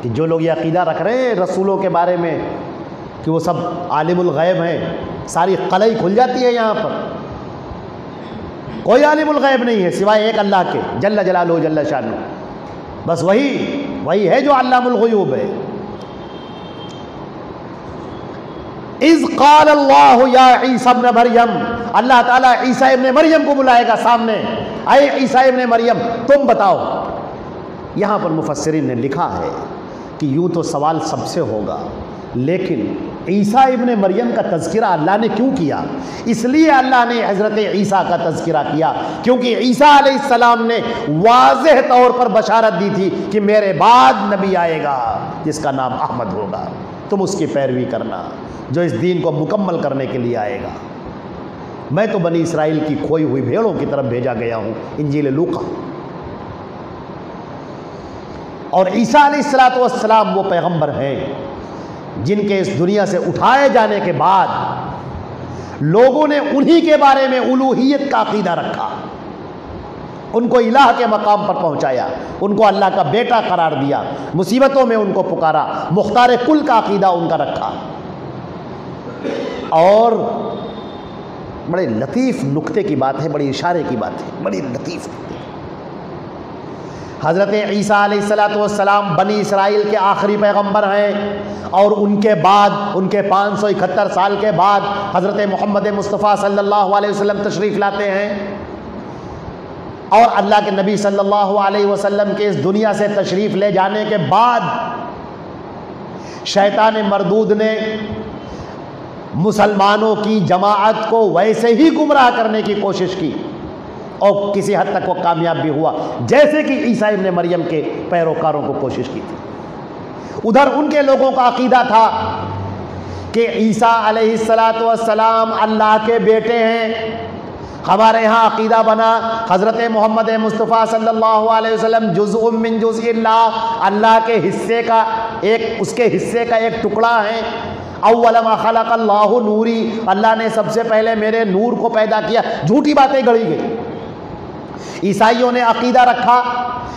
کہ جو لوگ یہ عقیدہ رکھ رہے ہیں رسولوں کے بارے میں کہ وہ سب عالم الغیب ہیں، ساری قلعی کھل جاتی ہے یہاں پر۔ کوئی عالم الغیب نہیں ہے سوائے ایک اللہ کے جل جلالہ جل شانہ، بس وہی ہے جو علام الغیوب ہے۔ اذ قال اللہ یا عیسی ابن مریم، اللہ تعالیٰ عیسیٰ ابن مریم کو بلائے گا سامنے، اے عیسیٰ ابن مریم تم بتاؤ۔ یہاں پر مفسرین نے لکھا ہے کہ یوں تو سوال سب سے ہوگا، لیکن عیسیٰ ابن مریم کا تذکرہ اللہ نے کیوں کیا؟ اس لیے اللہ نے حضرت عیسیٰ کا تذکرہ کیا کیونکہ عیسیٰ علیہ السلام نے واضح طور پر بشارت دی تھی کہ میرے بعد نبی آئے گا جس کا نام احمد ہوگا، تم اس کی پیروی کرنا، جو اس دین کو مکمل کرنے کے لیے آئے گا۔ میں تو بنی اسرائیل کی کھوئی ہوئی بھیڑوں کی طرف بھیجا گیا ہوں، انجیل لوقا۔ اور عیسیٰ علیہ السلام وہ پیغمبر ہیں جن کے اس دنیا سے اٹھائے جانے کے بعد لوگوں نے انہی کے بارے میں الوہیت کا عقیدہ رکھا، ان کو الہ کے مقام پر پہنچایا، ان کو اللہ کا بیٹا قرار دیا، مصیبتوں میں ان کو پکارا، مختار کل کا عقیدہ ان کا رکھا۔ اور بڑے لطیف نکتے کی بات ہے، بڑی اشارے کی بات ہے، بڑی لطیف نکتے۔ حضرت عیسیٰ علیہ السلام بنی اسرائیل کے آخری پیغمبر ہیں، اور ان کے بعد ان کے 571 سال کے بعد حضرت محمد مصطفیٰ صلی اللہ علیہ وسلم تشریف لاتے ہیں، اور اللہ کے نبی صلی اللہ علیہ وسلم کے اس دنیا سے تشریف لے جانے کے بعد شیطان مردود نے مسلمانوں کی جماعت کو ویسے ہی گمراہ کرنے کی کوشش کی، اور کسی حد تک وہ کامیاب بھی ہوا جیسے کہ عیسیٰ ابن مریم کے پیروکاروں کو کوشش کی تھی۔ ادھر ان کے لوگوں کا عقیدہ تھا کہ عیسیٰ علیہ السلام اللہ کے بیٹے ہیں۔ ہمارے ہاں عقیدہ بنا حضرت محمد مصطفیٰ صلی اللہ علیہ وسلم جزء من جزء اللہ کے حصے کا اس کے حصے کا ایک ٹکڑا ہے۔ اول ما خلق اللہ نوری، اللہ نے سب سے پہلے میرے نور کو پیدا کیا۔ جھوٹی باتیں گڑی گئی۔ عیسائیوں نے عقیدہ رکھا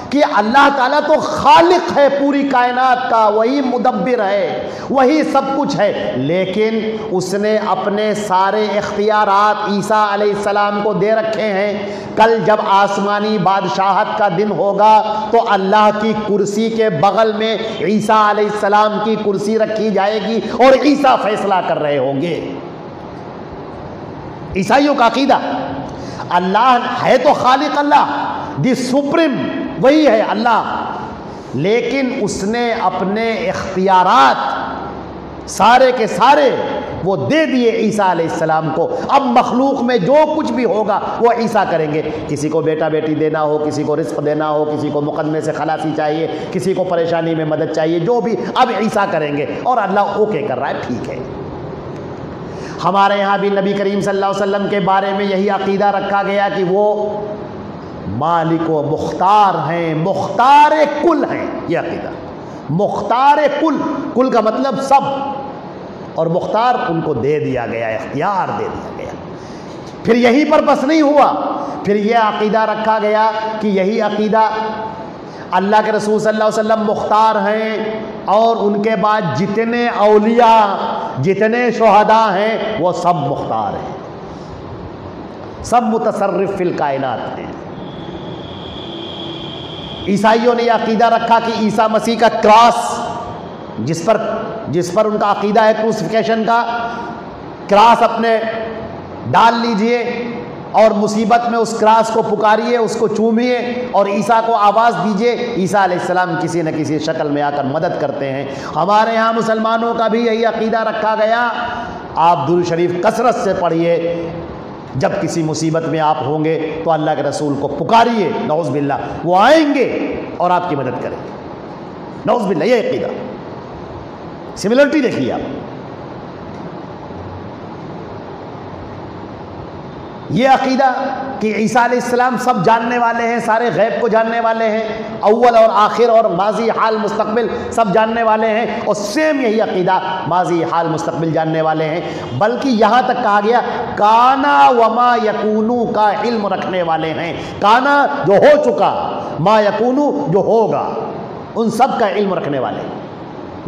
کہ اللہ تعالیٰ تو خالق ہے پوری کائنات کا، وہی مدبر ہے، وہی سب کچھ ہے، لیکن اس نے اپنے سارے اختیارات عیسیٰ علیہ السلام کو دے رکھے ہیں۔ کل جب آسمانی بادشاہت کا دن ہوگا تو اللہ کی کرسی کے بغل میں عیسیٰ علیہ السلام کی کرسی رکھی جائے گی اور عیسیٰ فیصلہ کر رہے ہوں گے۔ عیسائیوں کا عقیدہ اللہ ہے تو خالق، اللہ دی سپریم وہی ہے اللہ، لیکن اس نے اپنے اختیارات سارے کے سارے وہ دے دیے عیسیٰ علیہ السلام کو. اب مخلوق میں جو کچھ بھی ہوگا وہ عیسیٰ کریں گے. کسی کو بیٹا بیٹی دینا ہو, کسی کو رزق دینا ہو, کسی کو مقدمے سے خلاصی چاہیے, کسی کو پریشانی میں مدد چاہیے, جو بھی اب عیسیٰ کریں گے. اور اللہ اوکے کر رہا ہے, ٹھیک ہے. ہمارے یہاں بھی نبی کریم صلی اللہ علیہ وسلم کے بارے میں یہی عقیدہ رکھا گیا کہ وہ مالک و مختار ہیں, مختار کل ہیں. یہ عقیدہ مختار کل, کل کا مطلب سب, اور مختار ان کو دے دیا گیا, اختیار دے دیا گیا. پھر یہی پر بس نہیں ہوا, پھر یہ عقیدہ رکھا گیا کہ یہی عقیدہ اللہ کے رسول صلی اللہ علیہ وسلم مختار ہیں, اور ان کے بعد جتنے اولیاء, جتنے شہداء ہیں وہ سب مختار ہیں, سب متصرف فی الکائنات ہیں. عیسائیوں نے یہ عقیدہ رکھا کہ عیسیٰ مسیح کا کراس, جس پر ان کا عقیدہ ہے کروسیفیکیشن کا, کراس اپنے ڈال لیجئے اور مصیبت میں اس کراس کو پکاریے, اس کو چومیے اور عیسیٰ کو آواز دیجئے. عیسیٰ علیہ السلام کسی نہ کسی شکل میں آ کر مدد کرتے ہیں. ہمارے ہاں مسلمانوں کا بھی یہی عقیدہ رکھا گیا. آپ درود شریف کثرت سے پڑھیے, جب کسی مصیبت میں آپ ہوں گے تو اللہ کے رسول کو پکاریے, نعوذ باللہ وہ آئیں گے اور آپ کی مدد کریں گے. نعوذ باللہ, یہ عقیدہ. سملرٹی دیکھیے آپ. یہ عقیدہ کہ عیسیٰ علیہ السلام سب جاننے والے ہیں, سارے غیب کو جاننے والے ہیں, اول اور آخر اور ماضی حال مستقبل سب جاننے والے ہیں, اور سیم یہی عقیدہ ماضی حال مستقبل جاننے والے ہیں. بلکہ یہاں تک کہا گیا کانا وما یکونو کا علم رکھنے والے ہیں. کانا جو ہو چکا, ما یکونو جو ہوگا, ان سب کا علم رکھنے والے ہیں.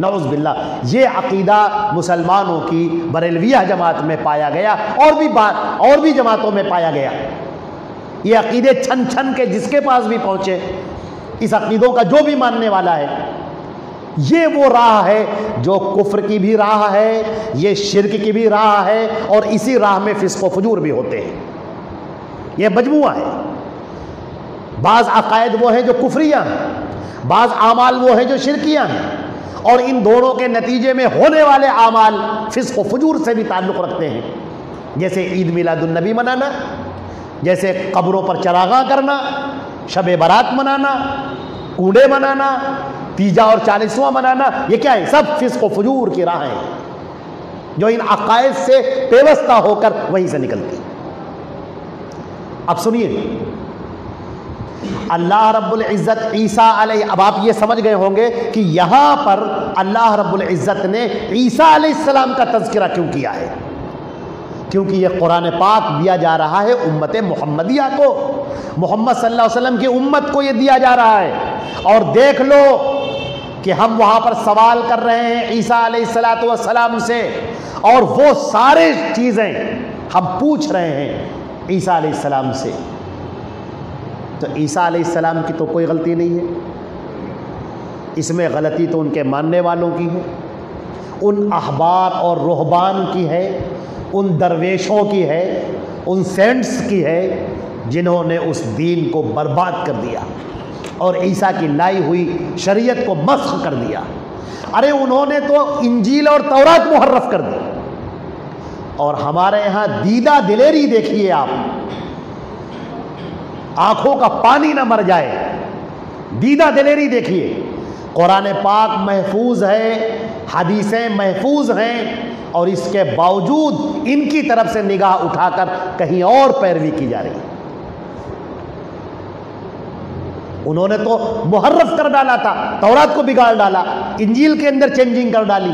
نعوذ باللہ, یہ عقیدہ مسلمانوں کی بریلویہ جماعت میں پایا گیا, اور بھی جماعتوں میں پایا گیا. یہ عقیدے چھن چھن کے جس کے پاس بھی پہنچے, اس عقیدوں کا جو بھی ماننے والا ہے, یہ وہ راہ ہے جو کفر کی بھی راہ ہے, یہ شرک کی بھی راہ ہے, اور اسی راہ میں فسق و فجور بھی ہوتے ہیں. یہ مجموعہ ہے. بعض عقائد وہ ہیں جو کفریہ ہیں, بعض اعمال وہ ہیں جو شرکیہ ہیں, اور ان دونوں کے نتیجے میں ہونے والے اعمال فسق و فجور سے بھی تعلق رکھتے ہیں. جیسے عید میلاد النبی منانا, جیسے قبروں پر چراغاں کرنا, شب برات منانا, کوڑے منانا, تیجا اور 40واں منانا, یہ کیا ہے؟ سب فسق و فجور کی راہیں جو ان عقائد سے پیوستہ ہو کر وہیں سے نکلتی. اب سنیے, اللہ رب العزت عیسیٰ علیہ, اب آپ یہ سمجھ گئے ہوں گے کہ یہاں پر اللہ رب العزت نے عیسیٰ علیہ السلام کا تذکرہ کیوں کیا ہے. کیونکہ یہ قرآن پاک دیا جا رہا ہے امت محمدیہ کو, محمد صلی اللہ علیہ وسلم کی امت کو یہ دیا جا رہا ہے. اور دیکھ لو کہ ہم وہاں پر سوال کر رہے ہیں عیسیٰ علیہ السلام سے, اور وہ سارے چیزیں ہم پوچھ رہے ہیں عیسیٰ علیہ السلام سے. تو عیسیٰ علیہ السلام کی تو کوئی غلطی نہیں ہے, اس میں غلطی تو ان کے ماننے والوں کی ہے, ان احبار اور رہبان کی ہے, ان درویشوں کی ہے, ان سینٹس کی ہے, جنہوں نے اس دین کو برباد کر دیا اور عیسیٰ کی لائی ہوئی شریعت کو مسخ کر دیا. ارے انہوں نے تو انجیل اور تورات محرف کر دی. اور ہمارے یہاں دیدہ دلیری دیکھیے آپ, آنکھوں کا پانی نہ مر جائے, دیدہ دلیری دیکھیے. قرآن پاک محفوظ ہے, حدیثیں محفوظ ہیں, اور اس کے باوجود ان کی طرف سے نگاہ اٹھا کر کہیں اور پیروی کی جا رہی ہے. انہوں نے تو محرف کر ڈالا تھا, تورات کو بگاڑ ڈالا, انجیل کے اندر چینجنگ کر ڈالی.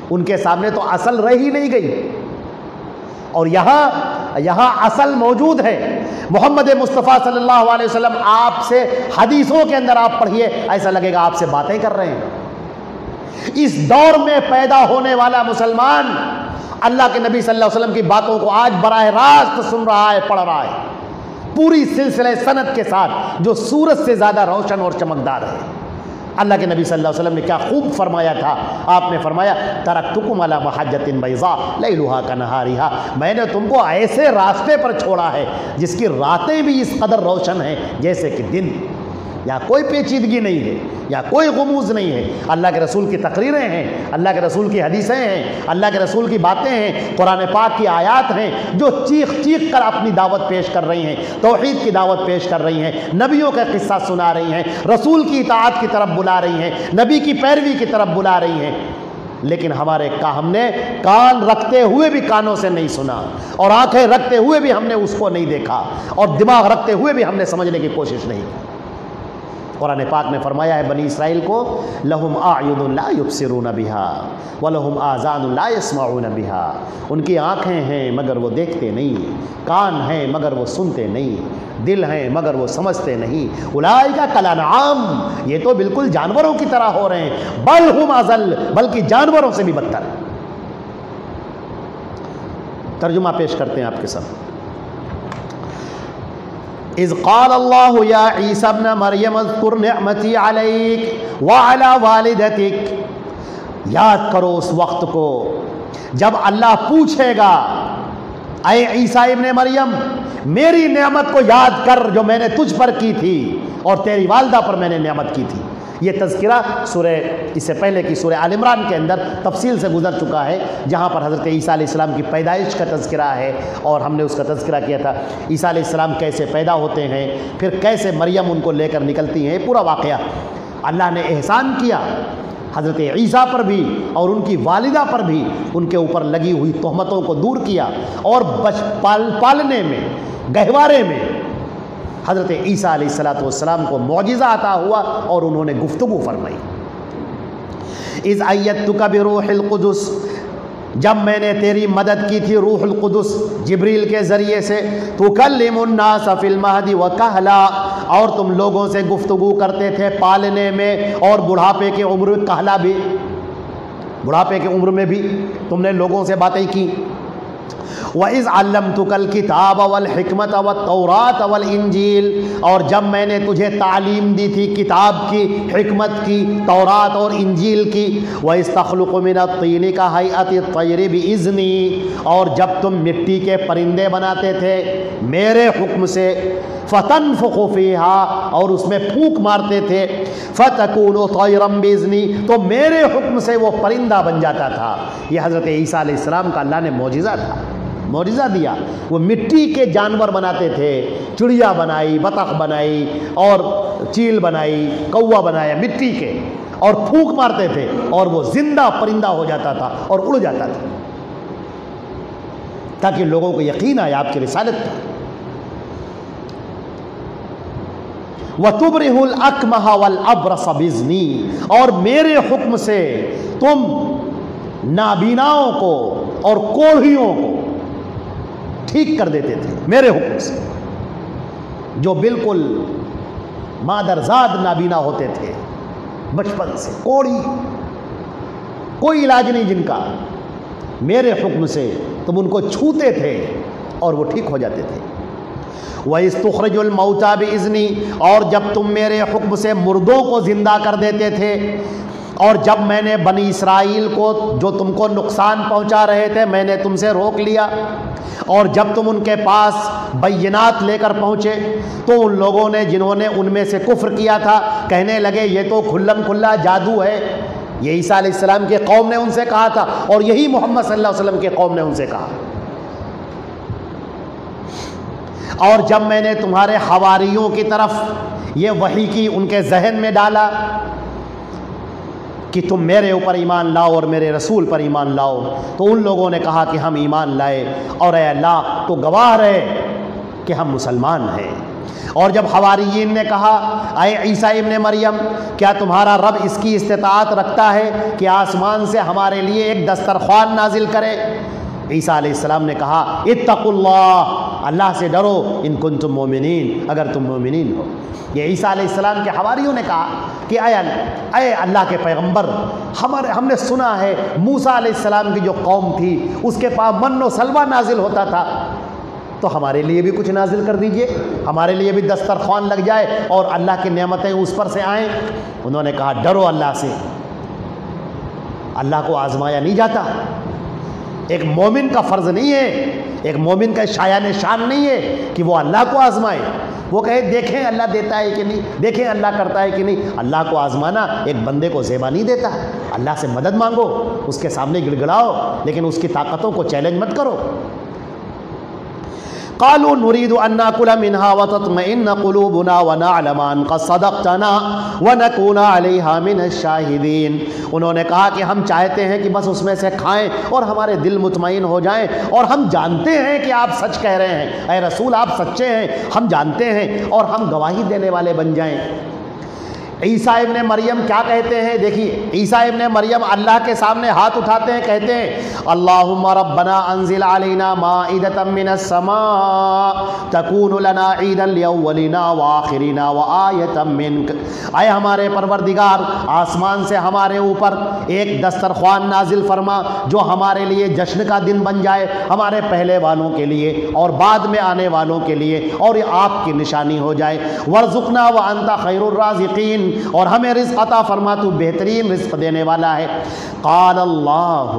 ان کے سامنے تو اصل رہ ہی نہیں گئی, اور یہاں اصل موجود ہے. محمد مصطفیٰ صلی اللہ علیہ وسلم آپ سے حدیثوں کے اندر آپ پڑھیے, ایسا لگے گا آپ سے باتیں کر رہے ہیں. اس دور میں پیدا ہونے والا مسلمان اللہ کے نبی صلی اللہ علیہ وسلم کی باتوں کو آج براہ راست سن رہا ہے, پڑھ رہا ہے, پوری سلسلہ سند کے ساتھ, جو سورج سے زیادہ روشن اور چمکدار ہے. اللہ کے نبی صلی اللہ علیہ وسلم نے کیا خوب فرمایا تھا. آپ نے فرمایا ترکتکم علی محجۃ بیضاء لیلھا کنہارھا, میں نے تم کو ایسے راستے پر چھوڑا ہے جس کی راتیں بھی اس قدر روشن ہیں جیسے کہ دن. یہاں کوئی پیچیدگی نہیں ہے، یہاں کوئی غموض نہیں ہے، اللہ کے رسول کی تقریریں ہیں، اللہ کے رسول کی حدیثیں ہیں، اللہ کے رسول کی باتیں ہیں، قرآن پاک کی آیات ہیں جو چیخ چیخ کر اپنی دعوت پیش کر رہی ہیں، توحید کی دعوت پیش کر رہی ہیں، نبیوں کا قصہ سنا رہی ہیں، رسول کی اطاعت کی طرف بلا رہی ہیں، نبی کی پیروی کی طرف بلا رہی ہیں۔ لیکن ہم نے کان رکھتے ہوئے بھی کانوں سے نہیں سنا، اور آنکھیں رکھتے ہوئے بھی ہم نے اس کو نہیں دیکھا، اور دماغ رکھتے ہوئے بھی ہم نے سمجھنے کی کوشش نہیں کی۔ قرآن پاک نے فرمایا ہے بنی اسرائیل کو، لہم اعین لا یبصرون بہا ولہم آذان لا یسمعون بہا، ان کی آنکھیں ہیں مگر وہ دیکھتے نہیں، کان ہیں مگر وہ سنتے نہیں، دل ہیں مگر وہ سمجھتے نہیں، اولئک کالانعام، یہ تو بالکل جانوروں کی طرح ہو رہے ہیں، بل ہم اضل، بلکہ جانوروں سے بھی بدتر۔ ترجمہ پیش کرتے ہیں آپ کے ساتھ۔ اذ قال اللہ یا عیسی ابن مریم اذکر نعمتی علیک وعلی والدتک، یاد کرو اس وقت کو جب اللہ پوچھے گا اے عیسی ابن مریم میری نعمت کو یاد کر جو میں نے تجھ پر کی تھی اور تیری والدہ پر میں نے نعمت کی تھی۔ یہ تذکرہ اس سے پہلے کی سورہ آل عمران کے اندر تفصیل سے گزر چکا ہے، جہاں پر حضرت عیسیٰ علیہ السلام کی پیدائش کا تذکرہ ہے، اور ہم نے اس کا تذکرہ کیا تھا عیسیٰ علیہ السلام کیسے پیدا ہوتے ہیں، پھر کیسے مریم ان کو لے کر نکلتی ہیں، پورا واقعہ۔ اللہ نے احسان کیا حضرت عیسیٰ پر بھی اور ان کی والدہ پر بھی، ان کے اوپر لگی ہوئی تہمتوں کو دور کیا، اور پالنے میں، گہوارے میں حضرت عیسیٰ علیہ السلام کو معجزہ عطا ہوا اور انہوں نے گفتگو فرمائی۔ اذ ایدتک بروح القدس، جب میں نے تیری مدد کی تھی روح القدس جبریل کے ذریعے سے، تکلم الناس فی المہد وکہلا، اور تم لوگوں سے گفتگو کرتے تھے پالنے میں اور بڑھاپے کے عمر، کہلا بھی بڑھاپے کے عمر میں بھی تم نے لوگوں سے باتیں کی۔ وَإِذْ عَلَّمْتُكَ الْكِتَابَ وَالْحِكْمَةَ وَالتَّوْرَاةَ وَالْإِنْجِيلَ، اور جب میں نے تجھے تعلیم دی تھی کتاب کی، حکمت کی، تورات اور انجیل کی۔ وَإِذْ تَخْلُقُ مِنَ الطِّينِ كَهَيْئَةِ الطَّيْرِ بِإِذْنِي، اور جب تم مٹی کے پرندے بناتے تھے میرے حکم سے، فَتَنْفُخُ فِيهَا، اور اس میں پھونک مارتے تھے، فَتَكُونُ طَيْرًا بِإِذْنِي، تو میرے حکم سے وہ پرندہ بن جاتا تھا۔ یہ حضرت عیسیٰ علیہ السلام کا اللہ نے معجزہ تھا، معجزہ دیا۔ وہ مٹی کے جانور بناتے تھے، چڑیا بنائی، بطخ بنائی، اور چیل بنائی، کوا بنایا مٹی کے، اور پھونک مارتے تھے اور وہ زندہ پرندہ ہو جاتا تھا اور اڑ جاتا تھا، تاکہ لوگوں کو یقین آئے آپ کی رسالت پر۔ وَتُبْرِئُ الْأَكْمَحَ وَالْأَبْرَصَ بِإِذْنِي، اور میرے حکم سے تم نابیناؤں کو اور کوڑھیوں کو ٹھیک کر دیتے تھے میرے حکم سے، جو بالکل مادرزاد نابینا ہوتے تھے بچپن سے، کوڑھی، کوئی علاج نہیں جن کا، میرے حکم سے تم ان کو چھوتے تھے اور وہ ٹھیک ہو جاتے تھے۔ وَإِذْ تُخْرِجُ الْمَوْتَى بِإِذْنِي، اور جب تم میرے حکم سے مردوں کو زندہ کر دیتے تھے، اور جب میں نے بنی اسرائیل کو جو تم کو نقصان پہنچا رہے تھے میں نے تم سے روک لیا، اور جب تم ان کے پاس بینات لے کر پہنچے تو ان لوگوں نے جنہوں نے ان میں سے کفر کیا تھا کہنے لگے یہ تو کھلم کھلا جادو ہے۔ یہ عیسیٰ علیہ السلام کے قوم نے ان سے کہا تھا، اور یہی محمد صلی اللہ علیہ وسلم کے قوم نے ان سے کہا۔ اور جب میں نے تمہارے حواریوں کی طرف یہ وحی کی، ان کے ذہن میں ڈالا کہ تم میرے اوپر ایمان لاؤ اور میرے رسول پر ایمان لاؤ، تو ان لوگوں نے کہا کہ ہم ایمان لائے، اور اے اللہ تو گواہ رہے کہ ہم مسلمان ہیں۔ اور جب حواریین نے کہا اے عیسیٰ ابن مریم کیا تمہارا رب اس کی استطاعت رکھتا ہے کہ آسمان سے ہمارے لیے ایک دسترخوان نازل کرے؟ عیسیٰ علیہ السلام نے کہا اتقوا اللہ، اللہ سے ڈرو، ان کنتم مومنین، اگر تم مومنین ہو۔ یہ عیسیٰ علیہ السلام کے حواریوں نے کہا کہ اے اللہ کے پیغمبر، ہم نے سنا ہے موسیٰ علیہ السلام کی جو قوم تھی اس کے پاس من و سلوہ نازل ہوتا تھا، تو ہمارے لیے بھی کچھ نازل کر دیجئے، ہمارے لیے بھی دسترخوان لگ جائے اور اللہ کی نعمتیں اس پر سے آئیں۔ انہوں نے کہا ڈرو اللہ سے، اللہ کو آزمایا نہیں جاتا، ایک مومن کا فرض نہیں ہے، ایک مومن کا شایان شان نہیں ہے کہ وہ اللہ کو آزمائے، وہ کہے دیکھیں اللہ دیتا ہے کہ نہیں، دیکھیں اللہ کرتا ہے کہ نہیں۔ اللہ کو آزمانا ایک بندے کو زیبا نہیں دیتا۔ اللہ سے مدد مانگو، اس کے سامنے گڑ گڑاؤ، لیکن اس کی طاقتوں کو چیلنج مت کرو۔ قالوا نريد ان ناكل منها وتطمئن قلوبنا ونعلم ان قد صدقتنا ونكون عليها من الشاهدين۔ انہوں نے کہا کہ ہم چاہتے ہیں کہ بس اس میں سے کھائیں اور ہمارے دل مطمئن ہو جائیں، اور ہم جانتے ہیں کہ آپ سچ کہہ رہے ہیں، اے رسول آپ سچے ہیں، ہم جانتے ہیں، اور ہم گواہی دینے والے بن جائیں۔ عیسیٰ ابن مریم کیا کہتے ہیں؟ دیکھیے عیسیٰ ابن مریم اللہ کے سامنے ہاتھ اٹھاتے ہیں، کہتے ہیں اللہم ربنا انزل علینا مائدۃ من السماء تکون لنا عیدا لاولنا وآخرنا وآیۃ منک۔ اے ہمارے پروردگار آسمان سے ہمارے اوپر ایک دسترخوان نازل فرما جو ہمارے لیے جشن کا دن بن جائے، ہمارے پہلے والوں کے لیے اور بعد میں آنے والوں کے لیے، اور یہ آپ کی نشانی ہو جائے۔ وارزقنا وانت خیر الرازقین، اور ہمیں رزق عطا فرما، تو بہترین رزق دینے والا ہے۔ قال اللہ،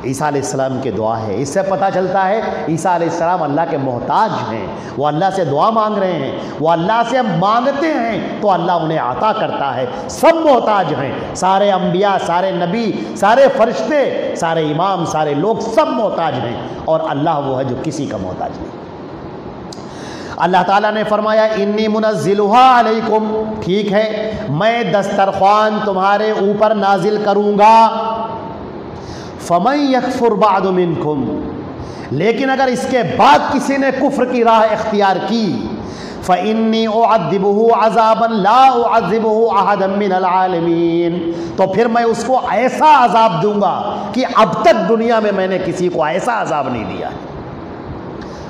عیسیٰ علیہ السلام کی دعا ہے، اس سے پتہ چلتا ہے عیسیٰ علیہ السلام اللہ کے محتاج ہیں، وہ اللہ سے دعا مانگ رہے ہیں، وہ اللہ سے مانگتے ہیں تو اللہ انہیں عطا کرتا ہے۔ سب محتاج ہیں، سارے انبیاء، سارے نبی، سارے فرشتے، سارے امام، سارے لوگ سب محتاج ہیں، اور اللہ وہ ہے جو کسی کا محتاج نہیں۔ اللہ تعالیٰ نے فرمایا انی منزلها علیکم، ٹھیک ہے میں دسترخوان تمہارے اوپر نازل کروں گا، فمن یکفر بعد منکم، لیکن اگر اس کے بعد کسی نے کفر کی راہ اختیار کی، فإنی اعذبہ عذابا لا اعذبہ احدا من العالمین، تو پھر میں اس کو ایسا عذاب دوں گا کہ اب تک دنیا میں میں نے کسی کو ایسا عذاب نہیں دیا ہے۔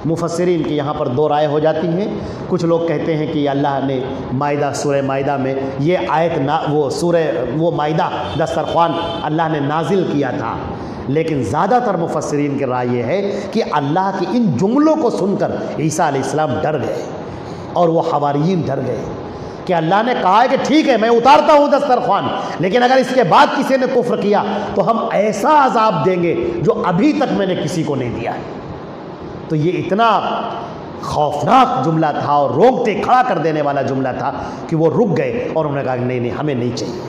مفسرین کی یہاں پر دو رائے ہو جاتی ہیں، کچھ لوگ کہتے ہیں کہ اللہ نے مائدہ، سورہ مائدہ میں یہ آیت وہ مائدہ دسترخوان اللہ نے نازل کیا تھا، لیکن زیادہ تر مفسرین کی رائے یہ ہے کہ اللہ کی ان جملوں کو سن کر عیسیٰ علیہ السلام ڈر گئے، اور وہ حواریین ڈر گئے کہ اللہ نے کہا ہے کہ ٹھیک ہے میں اتارتا ہوں دسترخوان، لیکن اگر اس کے بعد کسی نے کفر کیا تو ہم ایسا عذاب دیں گے جو ابھی تک میں نے کسی کو نہیں دیا ہے۔ تو یہ اتنا خوفناک جملہ تھا اور روکتے کھڑا کر دینے والا جملہ تھا کہ وہ رک گئے، اور انہوں نے کہا کہ نہیں ہمیں نہیں چاہیے۔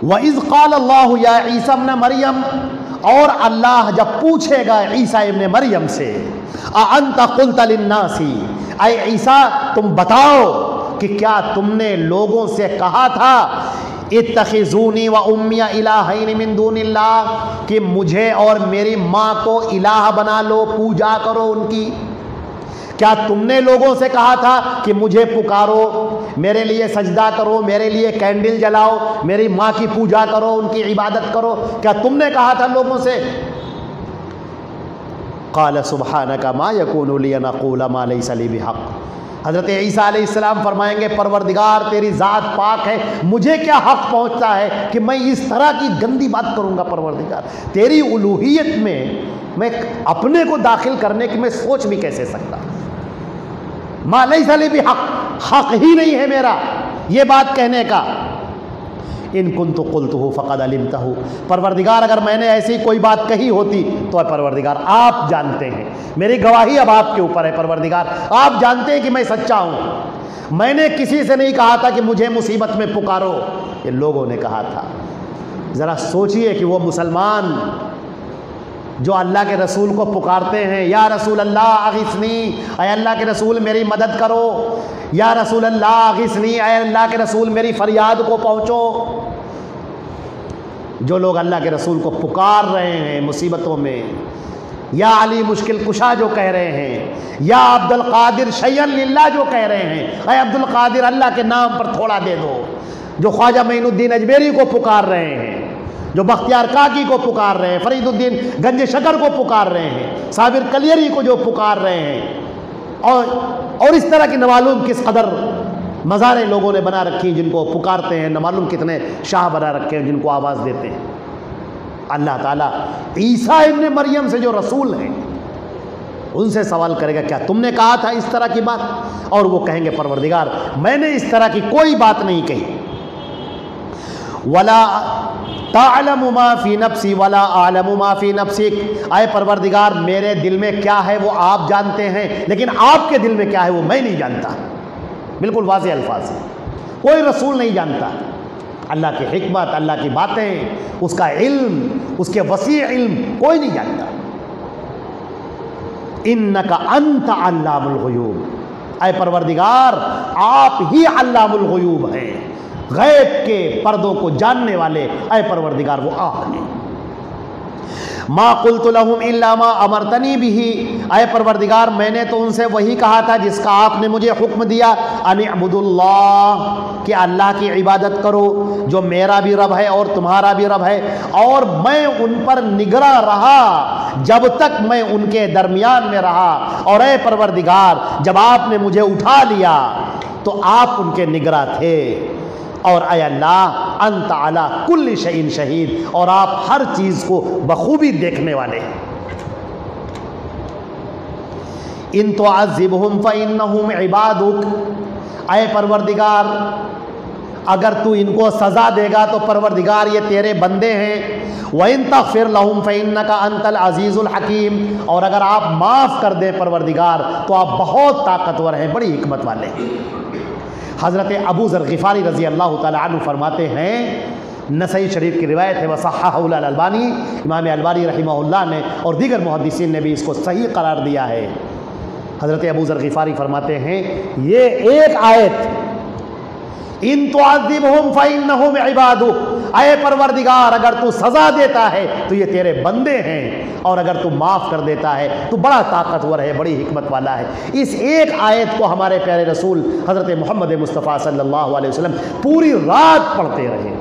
وَإِذْ قَالَ اللَّهُ يَا عِيسَى ابْنَ مَرْيَمَ، اور اللہ جب پوچھے گا عیسیٰ ابن مریم سے أَأَنْتَ قُلْتَ لِلنَّاسِ، اے عیسیٰ تم بتاؤ کہ کیا تم نے لوگوں سے کہا تھا اتخذونی و امی الہین من دون اللہ، کہ مجھے اور میری ماں کو الہ بنا لو، پوجا کرو ان کی؟ کیا تم نے لوگوں سے کہا تھا کہ مجھے پکارو، میرے لیے سجدہ کرو، میرے لیے کینڈل جلاؤ، میری ماں کی پوجا کرو، ان کی عبادت کرو؟ کیا تم نے کہا تھا لوگوں سے؟ قال سبحانک ما یکون لی ان اقول ما لیس لی بحق، حضرت عیسیٰ علیہ السلام فرمائیں گے پروردگار تیری ذات پاک ہے، مجھے کیا حق پہنچتا ہے کہ میں اس طرح کی گندی بات کروں گا؟ پروردگار تیری الوہیت میں اپنے کو داخل کرنے کی میں سوچ بھی کیسے سکتا؟ ما لیس لی بحق، حق ہی نہیں ہے میرا یہ بات کہنے کا۔ ان کنت قلتہ فقد علمتہ، پروردگار اگر میں نے ایسی کوئی بات کہی ہوتی تو پروردگار آپ جانتے ہیں، میری گواہی اب آپ کے اوپر ہے، پروردگار آپ جانتے ہیں کہ میں سچا ہوں۔ میں نے کسی سے نہیں کہا تھا کہ مجھے مصیبت میں پکارو، یہ لوگوں نے کہا تھا۔ ذرا سوچئے کہ وہ مسلمان جو اللہ کے رسول کو پکارتے ہیں، یا رسول اللہ اغثنی، اے اللہ کے رسول میری مدد کرو، یا رسول اللہ اغثنی، اے اللہ کے رسول میری فریاد کو پہنچو۔ جو لوگ اللہ کے رسول کو پکار رہے ہیں مصیبتوں میں، یا علی مشکل کشا جو کہہ رہے ہیں، یا عبد القادر شیئا للہ جو کہہ رہے ہیں، اے عبد القادر اللہ کے نام پر تھوڑا دے دو، جو خواجہ معین الدین اجمیری کو پکار رہے ہیں، جو بختیار کاکی کو پکار رہے ہیں، فرید الدین گنج شکر کو پکار رہے ہیں، صابر کلیری کو جو پکار رہے ہیں، اور اس طرح کی نمعلوم کس قدر مزاریں لوگوں نے بنا رکھی جن کو پکارتے ہیں، نمعلوم کتنے شاہ بنا رکھے ہیں جن کو آواز دیتے ہیں۔ اللہ تعالیٰ عیسیٰ ابن مریم سے جو رسول ہیں ان سے سوال کرے گا کیا تم نے کہا تھا اس طرح کی بات؟ اور وہ کہیں گے پروردگار میں نے اس طرح کی کوئی بات نہیں کہی۔ ولا تعلم ما فی نفسی ولا اعلم ما فی نفسک، اے پروردگار میرے دل میں کیا ہے وہ آپ جانتے ہیں، لیکن آپ کے دل میں کیا ہے وہ میں نہیں جانتا۔ بالکل واضح الفاظ ہیں، کوئی رسول نہیں جانتا اللہ کی حکمت، اللہ کی باتیں، اس کا علم، اس کے وسیع علم کوئی نہیں جانتا۔ انک انت علام الغیوب، اے پروردگار آپ ہی علام الغیوب ہیں، غیب کے پردوں کو جاننے والے اے پروردگار وہ آپ ہیں۔ ما قلت لهم الا ما امرتنی به، اے پروردگار میں نے تو ان سے وہی کہا تھا جس کا آپ نے مجھے حکم دیا، ان اعبدوا اللہ، کہ اللہ کی عبادت کرو جو میرا بھی رب ہے اور تمہارا بھی رب ہے، اور میں ان پر نگراں رہا جب تک میں ان کے درمیان میں رہا، اور اے پروردگار جب آپ نے مجھے اٹھا لیا تو آپ ان کے نگراں تھے، اور اے اللہ انت علی کل شیء شہید، اور آپ ہر چیز کو بخوبی دیکھنے والے ہیں۔ ان تعذبہم فانہم عبادک، اے پروردگار اگر تو ان کو سزا دے گا تو پروردگار یہ تیرے بندے ہیں، وَإِن تَغْفِرْ لَهُمْ فَإِنَّكَ أَنْتَ الْعَزِيزُ الْحَكِيمُ، اور اگر آپ معاف کر دیں پروردگار تو آپ بہت طاقتور ہیں، بڑی حکمت والے ہیں۔ حضرت ابو ذر غفاری رضی اللہ تعالی عنہ فرماتے ہیں، نسائی شریف کی روایت ہے، وصححہ الالبانی، امام البانی رحمہ اللہ نے اور دیگر محدثین نے بھی اس کو صحیح قرار دیا ہے۔ حضرت ابو ذر غفاری فرماتے ہیں یہ ایک آیت، ان تعذبہم فانہم عبادک، اے پروردگار اگر تو سزا دیتا ہے تو یہ تیرے بندے ہیں، اور اگر تو معاف کر دیتا ہے تو بڑا طاقتور ہے، بڑی حکمت والا ہے۔ اس ایک آیت کو ہمارے پیارے رسول حضرت محمد مصطفیٰ صلی اللہ علیہ وسلم پوری رات پڑھتے رہے۔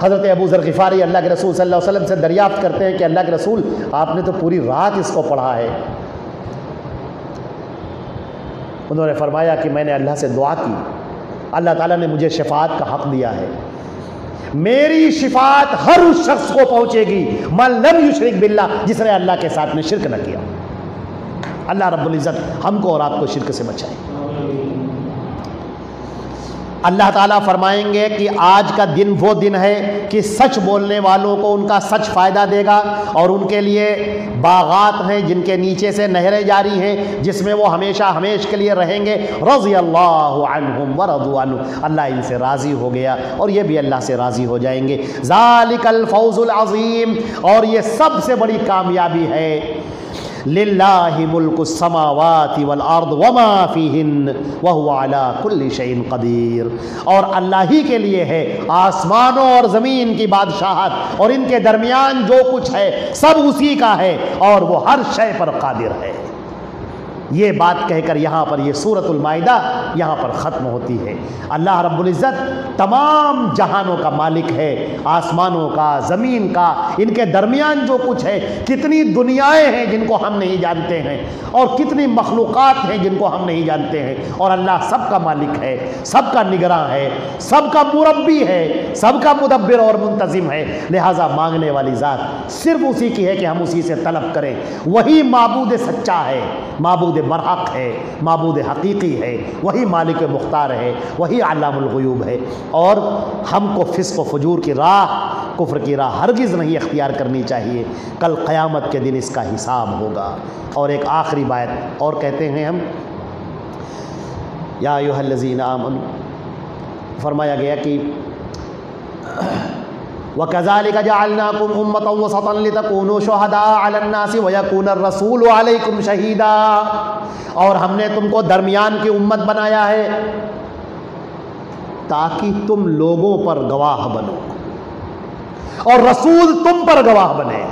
حضرت ابو ذر غفاری اللہ کے رسول صلی اللہ علیہ وسلم سے دریافت کرتے ہیں کہ اللہ کے رسول آپ نے تو پوری رات اس کو پڑھا ہے۔ انہوں نے فرمایا کہ میں نے اللہ سے دعا کی، اللہ تعالیٰ نے مجھے شفاعت کا حق دیا ہے، میری شفاعت ہر اس شخص کو پہنچے گی من لم یشرک باللہ، جس نے اللہ کے ساتھ میں شرک نہ کیا۔ اللہ رب العزت ہم کو اور آپ کو شرک سے بچائے۔ اللہ تعالیٰ فرمائیں گے کہ آج کا دن وہ دن ہے کہ سچ بولنے والوں کو ان کا سچ فائدہ دے گا، اور ان کے لیے باغات ہیں جن کے نیچے سے نہریں جاری ہیں جس میں وہ ہمیشہ ہمیش کے لیے رہیں گے۔ رضی اللہ عنہم ورضوا عنہ، اللہ ان سے راضی ہو گیا اور یہ بھی اللہ سے راضی ہو جائیں گے۔ ذالک الفوز العظیم، اور یہ سب سے بڑی کامیابی ہے۔ للہ ملک السماوات والارض وما فیہن وہو علی کل شیء قدیر، اور اللہ ہی کے لیے ہے آسمانوں اور زمین کی بادشاہت اور ان کے درمیان جو کچھ ہے سب اسی کا ہے، اور وہ ہر شے پر قادر ہے۔ یہ بات کہہ کر یہاں پر یہ سورۃ المائدہ یہاں پر ختم ہوتی ہے۔ اللہ رب العزت تمام جہانوں کا مالک ہے، آسمانوں کا، زمین کا، ان کے درمیان جو کچھ ہے، کتنی دنیایں ہیں جن کو ہم نہیں جانتے ہیں، اور کتنی مخلوقات ہیں جن کو ہم نہیں جانتے ہیں، اور اللہ سب کا مالک ہے، سب کا نگراں ہے، سب کا مربی ہے، سب کا مدبر اور منتظم ہے۔ لہٰذا مانگنے والی ذات صرف اسی کی ہے کہ ہم اسی سے طلب کریں۔ وہی معبود سچا ہے، معبود برحق ہے، معبود حقیقی ہے، وہی مالک مختار ہے، وہی علام الغیوب ہے، اور ہم کو فسق و فجور کی راہ، کفر کی راہ ہرگز نہیں اختیار کرنی چاہیے۔ کل قیامت کے دن اس کا حساب ہوگا۔ اور ایک آخری بات اور کہتے ہیں ہم، یا ایھا الذین آمنوا، فرمایا گیا کہ وَكَذَلِكَ جَعَلْنَاكُمْ أُمَّةً وَسَطًا لِتَكُونُوا شُهَدَاءَ عَلَى النَّاسِ وَيَكُونَ الرَّسُولُ عَلَيْكُمْ شَهِيدًا، اور ہم نے تم کو درمیان کی امت بنایا ہے تاکہ تم لوگوں پر گواہ بنو اور رسول تم پر گواہ بنے۔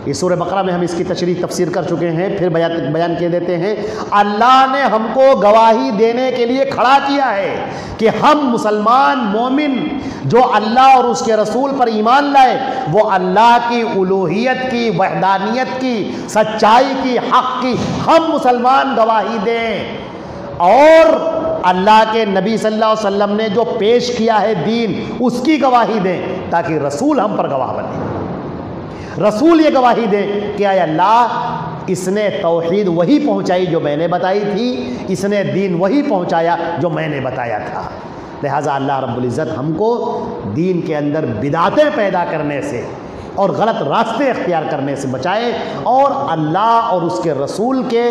اس سورہ بقرہ میں ہم اس کی تشریح تفسیر کر چکے ہیں، پھر بیان کیے دیتے ہیں۔ اللہ نے ہم کو گواہی دینے کے لیے کھڑا کیا ہے کہ ہم مسلمان مومن جو اللہ اور اس کے رسول پر ایمان لائے، وہ اللہ کی الوہیت کی، وحدانیت کی، سچائی کی، حق کی ہم مسلمان گواہی دیں، اور اللہ کے نبی صلی اللہ علیہ وسلم نے جو پیش کیا ہے دین، اس کی گواہی دیں تاکہ رسول ہم پر گواہ بنے۔ رسول یہ گواہی دے کہ اے اللہ، اس نے توحید وہی پہنچائی جو میں نے بتائی تھی، اس نے دین وہی پہنچایا جو میں نے بتایا تھا۔ لہٰذا اللہ رب العزت ہم کو دین کے اندر بدعتیں پیدا کرنے سے اور غلط راستے اختیار کرنے سے بچائے، اور اللہ اور اس کے رسول کے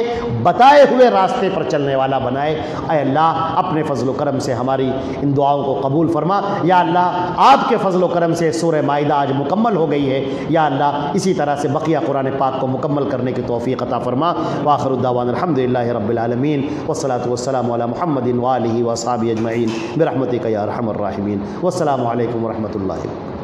بتائے ہوئے راستے پر چلنے والا بنائے۔ اے اللہ اپنے فضل و کرم سے ہماری ان دعاؤں کو قبول فرما۔ یا اللہ آپ کے فضل و کرم سے سورہ مائدہ آج مکمل ہو گئی ہے، یا اللہ اسی طرح سے بقیہ قرآن پاک کو مکمل کرنے کی توفیق عطا فرما۔ وآخر الدعوانا الحمدللہ رب العالمین، والصلاة والسلام علی محمد وآلہ وصحبہ اجمعین برحمتک یا ارحم الراحمین، والسلام علیکم ورحمۃ اللہ۔